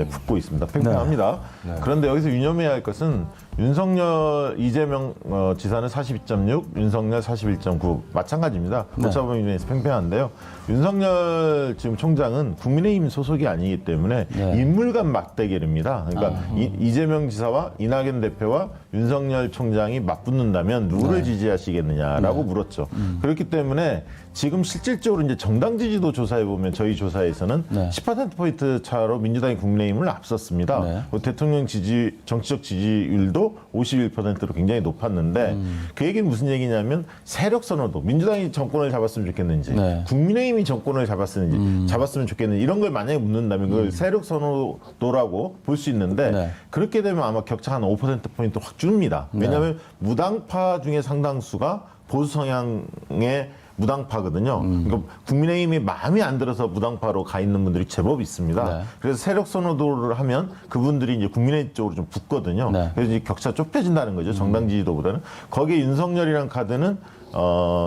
붙고 있습니다. 팽팽합니다. 그런데 여기서 유념해야 할 것은 윤석열, 이재명 지사는 42.6, 윤석열 41.9 마찬가지입니다. 오차 범위 내에서 팽팽한데요. 윤석열 지금 총장은 국민의힘 소속이 아니기 때문에 인물 간 맞대결입니다. 그러니까 이재명 지사와 이낙연 대표와 윤석열 총장이 맞붙는다면 누구를 지지하시겠느냐라고 물었죠. 그렇기 때문에 지금 실질적으로 이제 정당 지지도 조사해 보면 저희 조사에서는 10%포인트 차로 민주당이 국민의힘을 앞섰습니다. 대통령 정치적 지지율도 51%로 굉장히 높았는데 그 얘기는 무슨 얘기냐면 세력 선호도, 민주당이 정권을 잡았으면 좋겠는지 국민의힘이 정권을 잡았으면 좋겠는지 이런 걸 만약에 묻는다면 그걸 세력 선호도라고 볼 수 있는데 그렇게 되면 아마 격차가 한 5%포인트 확 줍니다. 왜냐하면 무당파 중에 상당수가 보수 성향의 무당파거든요. 그러니까 국민의힘이 마음에 안 들어서 무당파로 가 있는 분들이 제법 있습니다. 그래서 세력 선호도를 하면 그분들이 이제 국민의힘 쪽으로 좀 붙거든요. 그래서 이제 격차 좁혀진다는 거죠. 정당 지지도보다는. 거기에 윤석열이라는 카드는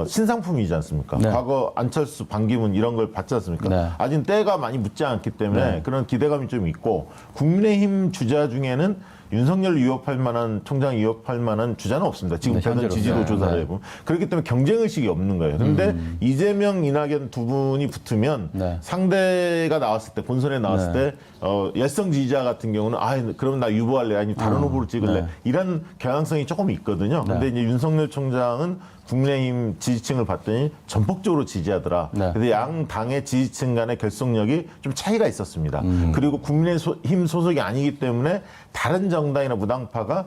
신상품이지 않습니까? 과거 안철수, 반기문 이런 걸 받지 않습니까? 아직 때가 많이 묻지 않기 때문에 그런 기대감이 좀 있고 국민의힘 주자 중에는 윤석열을 위협할 만한, 총장 위협할 만한 주자는 없습니다. 지금 대선 지지도 조사를 해보면. 그렇기 때문에 경쟁의식이 없는 거예요. 그런데 이재명, 이낙연 두 분이 붙으면 상대가 나왔을 때, 본선에 나왔을 때 열성 지지자 같은 경우는 그럼 나 유보할래, 아니 다른 후보를 찍을래 이런 경향성이 조금 있거든요. 근데 이제 윤석열 총장은 국민의힘 지지층을 봤더니 전폭적으로 지지하더라. 그래서 양 당의 지지층 간의 결속력이 좀 차이가 있었습니다. 그리고 국민의힘 소속이 아니기 때문에 다른 정당이나 무당파가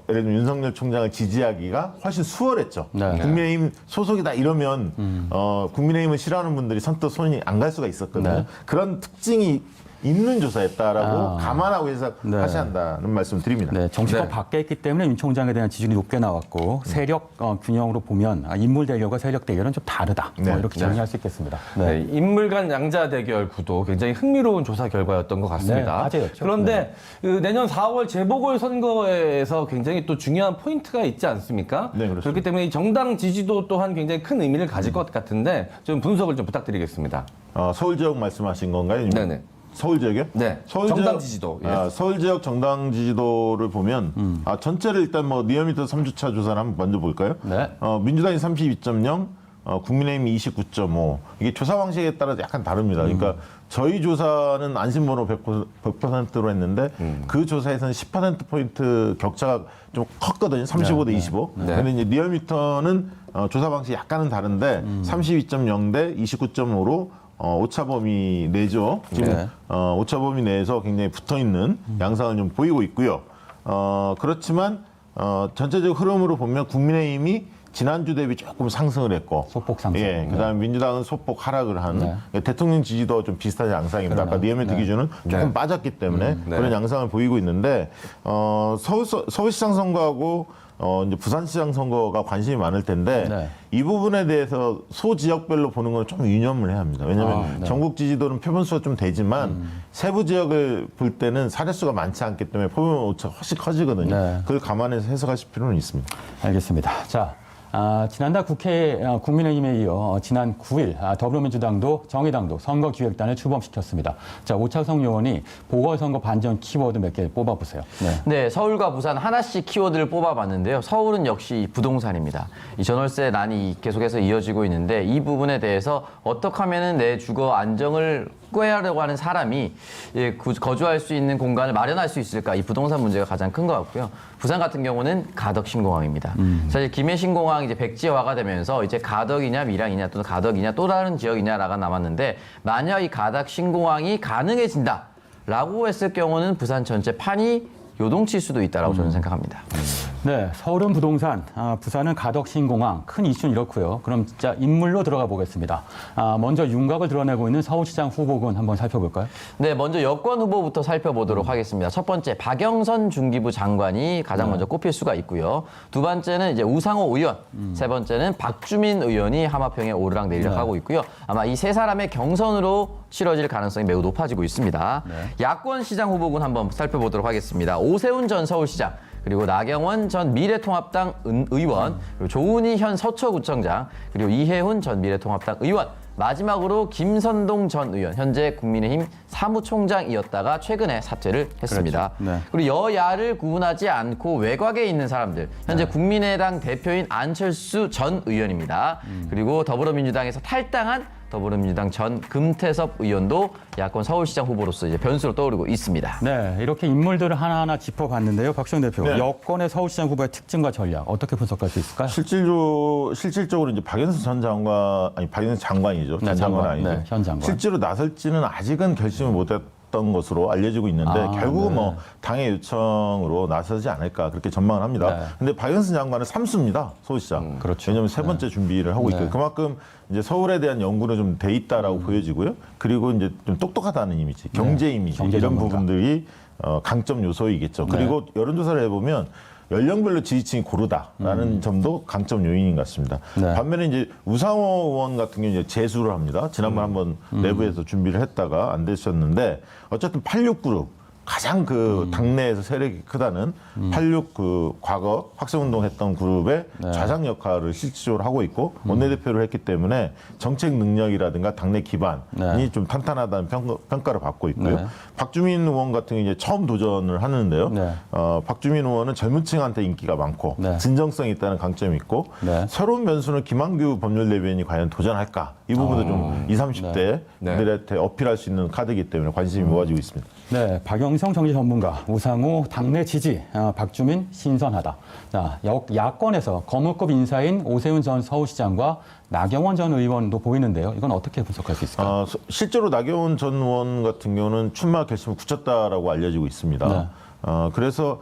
예를 들면 윤석열 총장을 지지하기가 훨씬 수월했죠. 국민의힘 소속이다 이러면 국민의힘을 싫어하는 분들이 선뜻 손이 안 갈 수가 있었거든요. 그런 특징이 있는 조사였다라고 감안하고 해석하셔야 한다는 말씀 드립니다. 정치권 밖에 있기 때문에 윤 총장에 대한 지지율이 높게 나왔고 세력 균형으로 보면 인물 대결과 세력 대결은 좀 다르다. 이렇게 정리할 수 있겠습니다. 인물 간 양자 대결 구도 굉장히 흥미로운 조사 결과였던 것 같습니다. 화제였죠. 그런데 그 내년 4월 재보궐 선거에서 굉장히 또 중요한 포인트가 있지 않습니까? 그렇습니다. 그렇기 때문에 이 정당 지지도 또한 굉장히 큰 의미를 가질 것 같은데 좀 분석을 좀 부탁드리겠습니다. 서울 지역 말씀하신 건가요? 네네. 서울 지역이요? 네. 서울 정당 지역, 지지도. 서울 지역 정당 지지도를 보면 전체를 일단 뭐 리얼미터 3주차 조사를 한번 먼저 볼까요? 민주당이 32.0, 국민의힘이 29.5. 이게 조사 방식에 따라 약간 다릅니다. 그러니까 저희 조사는 안심번호 100%로 했는데 그 조사에서는 10%포인트 격차가 좀 컸거든요. 35대 25. 근데 이제 리얼미터는 조사 방식이 약간은 다른데 32.0 대 29.5로 오차 범위 내죠. 지금 오차 범위 내에서 굉장히 붙어 있는 양상을 좀 보이고 있고요. 그렇지만 전체적 흐름으로 보면 국민의힘이 지난주 대비 조금 상승을 했고, 소폭 상승. 예, 그다음에 민주당은 소폭 하락을 한 대통령 지지도 좀 비슷한 양상입니다. 아까 리얼미터 기준은 조금 빠졌기 때문에 그런 양상을 보이고 있는데 서울시장 선거하고 이제 부산시장 선거가 관심이 많을 텐데 이 부분에 대해서 소 지역별로 보는 건 좀 유념을 해야 합니다. 왜냐하면 전국 지지도는 표본수가 좀 되지만 세부 지역을 볼 때는 사례수가 많지 않기 때문에 표본 오차가 훨씬 커지거든요. 그걸 감안해서 해석하실 필요는 있습니다. 알겠습니다. 자, 지난달 국회 국민의힘에 이어 지난 9일 더불어민주당도 정의당도 선거기획단을 출범시켰습니다. 자, 오차성 의원이 보궐선거 반전 키워드 몇 개 뽑아보세요. 네, 서울과 부산 하나씩 키워드를 뽑아봤는데요. 서울은 역시 부동산입니다. 이 전월세 난이 계속해서 이어지고 있는데 이 부분에 대해서 어떻게 하면 내 주거 안정을 꾀하려고 하는 사람이 거주할 수 있는 공간을 마련할 수 있을까? 이 부동산 문제가 가장 큰 것 같고요. 부산 같은 경우는 가덕 신공항입니다. 사실 김해 신공항 이제 백지화가 되면서 이제 가덕이냐 밀양이냐 또는 가덕이냐 또 다른 지역이냐라가 남았는데 만약 이 가덕 신공항이 가능해진다라고 했을 경우는 부산 전체 판이 요동칠 수도 있다라고 저는 생각합니다. 네, 서울은 부동산, 부산은 가덕 신공항, 큰 이슈는 이렇고요. 그럼 진짜 인물로 들어가 보겠습니다. 먼저 윤곽을 드러내고 있는 서울시장 후보군 한번 살펴볼까요? 네, 먼저 여권 후보부터 살펴보도록 하겠습니다. 첫 번째, 박영선 중기부 장관이 가장 먼저 꼽힐 수가 있고요. 두 번째는 이제 우상호 의원, 세 번째는 박주민 의원이 하마평에 오르락 내리락 하고 있고요. 아마 이 세 사람의 경선으로 치러질 가능성이 매우 높아지고 있습니다. 야권 시장 후보군 한번 살펴보도록 하겠습니다. 오세훈 전 서울시장, 그리고 나경원 전 미래통합당 의원, 그리고 조은희 현 서초구청장, 그리고 이해훈 전 미래통합당 의원, 마지막으로 김선동 전 의원, 현재 국민의힘 사무총장이었다가 최근에 사퇴를 했습니다. 그렇죠. 그리고 여야를 구분하지 않고 외곽에 있는 사람들, 현재 국민의당 대표인 안철수 전 의원입니다. 그리고 더불어민주당에서 탈당한 더불어민주당 전 금태섭 의원도 야권 서울시장 후보로서 이제 변수로 떠오르고 있습니다. 네, 이렇게 인물들을 하나하나 짚어봤는데요. 박시영 대표, 네. 여권의 서울시장 후보의 특징과 전략 어떻게 분석할 수 있을까요? 실질적으로 이제 박영선 전 장관, 아니 박영선 장관이죠. 전 장관 아니죠. 네, 현 장관. 실제로 나설지는 아직은 결심을 못했던 것으로 알려지고 있는데 결국은 뭐 당의 요청으로 나서지 않을까 그렇게 전망을 합니다. 근데 박영선 장관은 3수입니다. 서울시장. 그렇죠. 왜냐하면 세 번째 준비를 하고 있고 그만큼 이제 서울에 대한 연구는 좀 돼 있다라고 보여지고요. 그리고 이제 좀 똑똑하다는 이미지, 경제 이미지 경제 이런 전문가. 부분들이 강점 요소이겠죠. 그리고 여론조사를 해보면 연령별로 지지층이 고르다라는 점도 강점 요인인 것 같습니다. 반면에 이제 우상호 의원 같은 경우는 이제 재수를 합니다. 지난번 한번 내부에서 준비를 했다가 안 되셨는데 어쨌든 86그룹 가장 그 당내에서 세력이 크다는 86 그 과거 학생운동했던 그룹의 좌장 역할을 실질적으로 하고 있고 원내대표를 했기 때문에 정책 능력이라든가 당내 기반이 좀 탄탄하다는 평가를 받고 있고요. 박주민 의원 같은 경우 이제 처음 도전을 하는데요. 박주민 의원은 젊은층한테 인기가 많고 진정성이 있다는 강점이 있고 새로운 변수는 김한규 법률대변인이 과연 도전할까 이 부분도 좀 20, 30대들한테 어필할 수 있는 카드이기 때문에 관심이 모아지고 있습니다. 네, 박영성 정치 전문가, 우상호 당내 지지, 박주민 신선하다. 자, 야권에서 거물급 인사인 오세훈 전 서울시장과 나경원 전 의원도 보이는데요. 이건 어떻게 분석할 수 있을까요? 실제로 나경원 전 의원 같은 경우는 출마 결심을 굳혔다라고 알려지고 있습니다. 그래서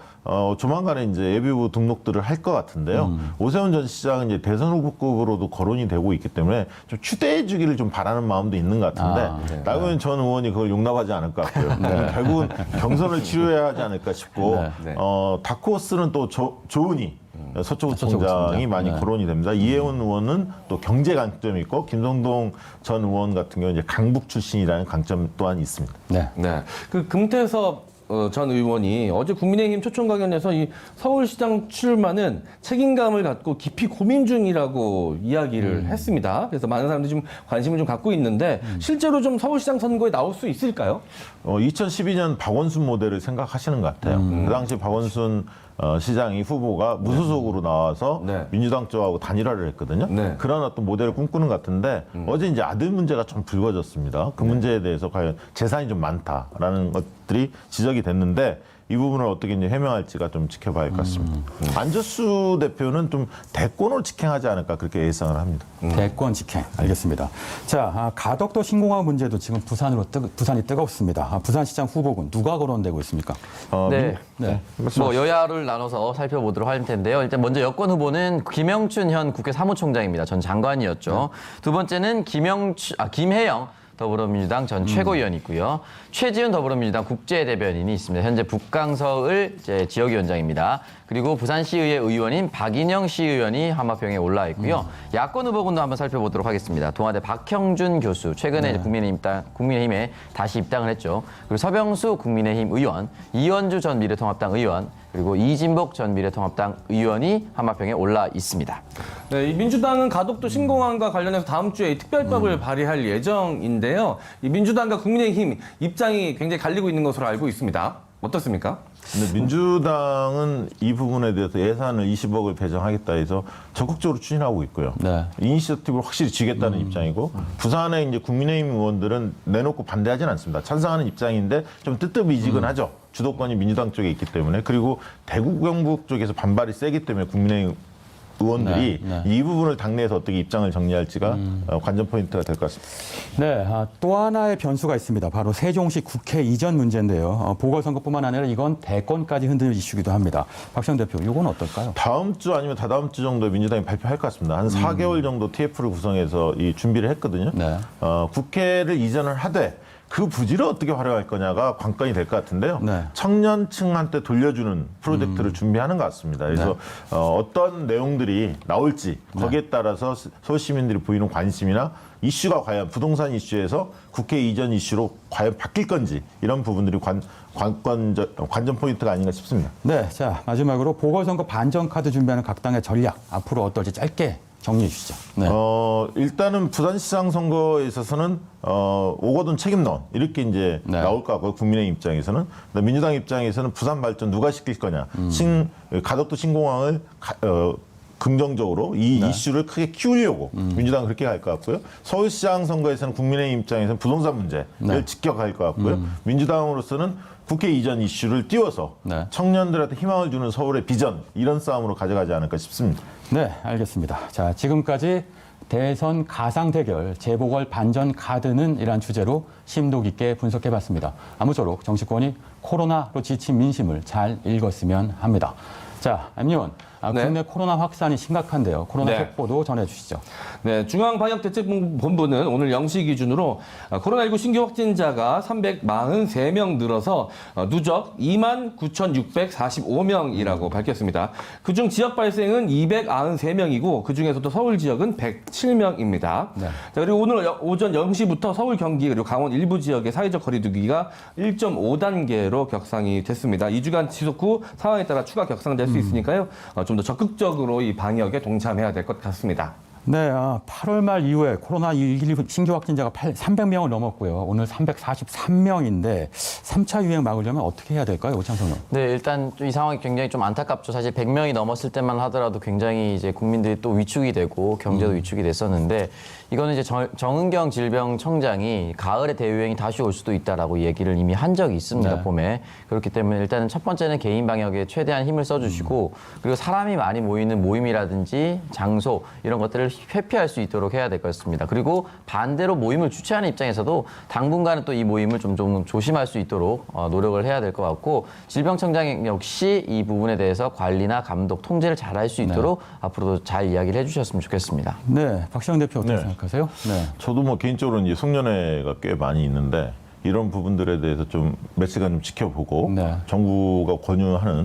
조만간에 이제 예비후보 등록들을 할 것 같은데요. 오세훈 전 시장은 이제 대선 후보급으로도 거론이 되고 있기 때문에 좀 추대해 주기를 좀 바라는 마음도 있는 것 같은데 나경원 전 의원이 그걸 용납하지 않을 것 같고요. 결국은 경선을 치료해야 하지 않을까 싶고 다크호스는 또 조은희 서초구청장이 많이 거론이 됩니다. 이해훈 의원은 또 경제 강점이 있고 김성동 전 의원 같은 경우는 이제 강북 출신이라는 강점 또한 있습니다. 네. 그 금태섭 전 의원이 어제 국민의힘 초청 강연에서 이 서울시장 출마는 책임감을 갖고 깊이 고민 중이라고 이야기를 했습니다. 그래서 많은 사람들이 좀 관심을 좀 갖고 있는데 실제로 좀 서울시장 선거에 나올 수 있을까요? 2012년 박원순 모델을 생각하시는 것 같아요. 그 당시 박원순 시장이 후보가 무소속으로 나와서 민주당 쪽하고 단일화를 했거든요. 그런 어떤 모델을 꿈꾸는 것 같은데 어제 이제 아들 문제가 좀 불거졌습니다. 그 문제에 대해서 과연 재산이 좀 많다라는 것들이 지적이 됐는데 이 부분을 어떻게 이제 해명할지가 좀 지켜봐야 할 것 같습니다. 안철수 대표는 좀 대권으로 직행하지 않을까 그렇게 예상을 합니다. 대권 직행 알겠습니다. 자, 가덕도 신공항 문제도 지금 부산이 뜨겁습니다. 부산시장 후보군 누가 거론되고 있습니까? 네. 네. 뭐 여야를 나눠서 살펴보도록 할 텐데요. 일단 먼저 여권 후보는 김영춘 현 국회 사무총장입니다. 전 장관이었죠. 두 번째는 김혜영 더불어민주당 전 최고위원이 있고요. 최지훈 더불어민주당 국제대변인이 있습니다. 현재 북강서을 지역위원장입니다. 그리고 부산시의회 의원인 박인영 시의원이 한마평에 올라 있고요. 야권 후보군도 한번 살펴보도록 하겠습니다. 동아대 박형준 교수, 최근에 국민의힘에 다시 입당을 했죠. 그리고 서병수 국민의힘 의원, 이원주 전 미래통합당 의원, 그리고 이진복 전 미래통합당 의원이 한마평에 올라 있습니다. 네, 이 민주당은 가덕도 신공항과 관련해서 다음 주에 특별법을 발의할 예정인데요. 이 민주당과 국민의힘 입장이 굉장히 갈리고 있는 것으로 알고 있습니다. 어떻습니까? 근데 민주당은 이 부분에 대해서 예산을 20억을 배정하겠다 해서 적극적으로 추진하고 있고요. 네. 이니셔티브를 확실히 쥐겠다는 입장이고 부산의 이제 국민의힘 의원들은 내놓고 반대하지는 않습니다. 찬성하는 입장인데 좀 뜨뜻미지근하죠. 주도권이 민주당 쪽에 있기 때문에 그리고 대구 경북 쪽에서 반발이 세기 때문에 국민의힘 의원들이 이 부분을 당내에서 어떻게 입장을 정리할지가 관전 포인트가 될 것 같습니다. 네, 또 하나의 변수가 있습니다. 바로 세종시 국회 이전 문제인데요. 보궐선거뿐만 아니라 이건 대권까지 흔드는 이슈기도 합니다. 박시영 대표, 이건 어떨까요? 다음 주 아니면 다다음 주 정도에 민주당이 발표할 것 같습니다. 한 4개월 정도 TF를 구성해서 이 준비를 했거든요. 네. 국회를 이전을 하되 그 부지를 어떻게 활용할 거냐가 관건이 될 것 같은데요. 네. 청년층한테 돌려주는 프로젝트를 준비하는 것 같습니다. 그래서 어떤 내용들이 나올지 거기에 따라서 서울 시민들이 보이는 관심이나 이슈가 과연 부동산 이슈에서 국회 이전 이슈로 과연 바뀔 건지 이런 부분들이 관전 포인트가 아닌가 싶습니다. 네, 자 마지막으로 보궐선거 반전 카드 준비하는 각 당의 전략 앞으로 어떨지 짧게 정리해 주시죠. 네. 일단은 부산시장 선거에 있어서는 오거돈 책임론 이렇게 이제 네. 나올 것 같고요. 국민의 입장에서는 민주당 입장에서는 부산 발전 누가 시킬 거냐, 가덕도 신공항을 긍정적으로 이 이슈를 크게 키우려고 민주당은 그렇게 갈 것 같고요. 서울시장 선거에서는 국민의힘 입장에서는 부동산 문제를 직격할 것 같고요. 민주당으로서는 국회 이전 이슈를 띄워서 청년들한테 희망을 주는 서울의 비전 이런 싸움으로 가져가지 않을까 싶습니다. 네, 알겠습니다. 자, 지금까지 대선 가상 대결 재보궐 반전 카드는 이란 주제로 심도 깊게 분석해봤습니다. 아무쪼록 정치권이 코로나로 지친 민심을 잘 읽었으면 합니다. 자, 임의원, 국내 코로나 확산이 심각한데요. 코로나 속보도 전해주시죠. 네, 중앙방역대책본부는 오늘 0시 기준으로 코로나19 신규 확진자가 343명 늘어서 누적 29,645명이라고 밝혔습니다. 그중 지역 발생은 293명이고 그중에서도 서울 지역은 107명입니다. 네. 자, 그리고 오늘 오전 0시부터 서울, 경기 그리고 강원 일부 지역의 사회적 거리 두기가 1.5단계로 격상이 됐습니다. 2주간 지속 후 상황에 따라 추가 격상될 수 있으니까요. 좀 더 적극적으로 이 방역에 동참해야 될 것 같습니다. 네, 8월 말 이후에 코로나19 신규 확진자가 300명을 넘었고요. 오늘 343명인데 3차 유행 막으려면 어떻게 해야 될까요, 오창석 의원? 네, 일단 이 상황이 굉장히 좀 안타깝죠. 사실 100명이 넘었을 때만 하더라도 굉장히 이제 국민들이 또 위축이 되고 경제도 위축이 됐었는데 이거는 이제 정은경 질병청장이 가을에 대유행이 다시 올 수도 있다라고 얘기를 이미 한 적이 있습니다, 봄에. 그렇기 때문에 일단은 첫 번째는 개인 방역에 최대한 힘을 써주시고 그리고 사람이 많이 모이는 모임이라든지 장소 이런 것들을 회피할 수 있도록 해야 될 것 같습니다. 그리고 반대로 모임을 주최하는 입장에서도 당분간은 또 이 모임을 좀 조심할 수 있도록 노력을 해야 될 것 같고 질병청장 역시 이 부분에 대해서 관리나 감독, 통제를 잘 할 수 있도록 앞으로도 잘 이야기를 해주셨으면 좋겠습니다. 네, 박시영 대표 어떻게 생각하세요? 네. 저도 뭐 개인적으로는 이제 송년회가 꽤 많이 있는데 이런 부분들에 대해서 좀 며칠간 좀 지켜보고 정부가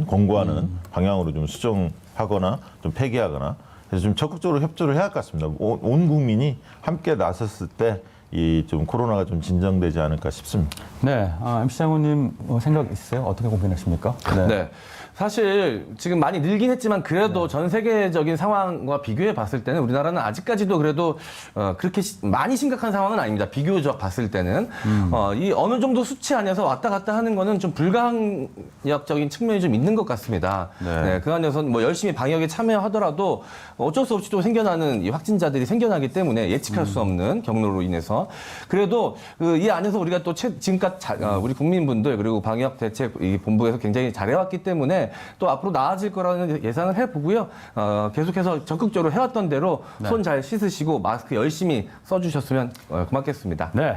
권고하는 방향으로 좀 수정하거나 좀 폐기하거나 그래서 좀 적극적으로 협조를 해야 할 것 같습니다. 온 국민이 함께 나섰을 때 이 좀 코로나가 좀 진정되지 않을까 싶습니다. 네, MC 장관님 생각 있으세요? 어떻게 고민하십니까? 네. 사실 지금 많이 늘긴 했지만 그래도 전 세계적인 상황과 비교해 봤을 때는 우리나라는 아직까지도 그래도 그렇게 많이 심각한 상황은 아닙니다. 비교적 봤을 때는 이 어느 정도 수치 안에서 왔다 갔다 하는 거는 좀 불가항력적인 측면이 좀 있는 것 같습니다. 네, 그 안에서 뭐 열심히 방역에 참여하더라도 어쩔 수 없이 또 생겨나는 이 확진자들이 생겨나기 때문에 예측할 수 없는 경로로 인해서 그래도 이 안에서 우리가 또 지금까지 우리 국민분들 그리고 방역 대책 이 본부에서 굉장히 잘해왔기 때문에 또 앞으로 나아질 거라는 예상을 해보고요. 계속해서 적극적으로 해왔던 대로 손 잘 씻으시고 마스크 열심히 써주셨으면 고맙겠습니다. 네,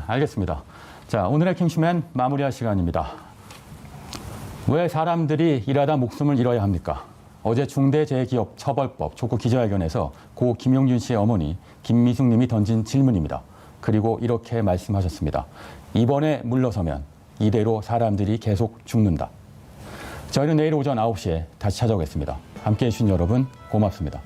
알겠습니다. 자, 오늘의 킹쇼맨 마무리할 시간입니다. 왜 사람들이 일하다 목숨을 잃어야 합니까? 어제 중대재해기업처벌법 촉구 기자회견에서 고 김용준 씨의 어머니 김미숙 님이 던진 질문입니다. 그리고 이렇게 말씀하셨습니다. 이번에 물러서면 이대로 사람들이 계속 죽는다. 저희는 내일 오전 9시에 다시 찾아오겠습니다. 함께해 주신 여러분 고맙습니다.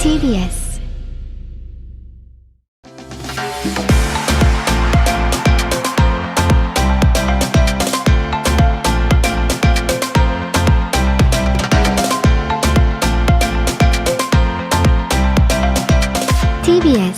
TBS TBS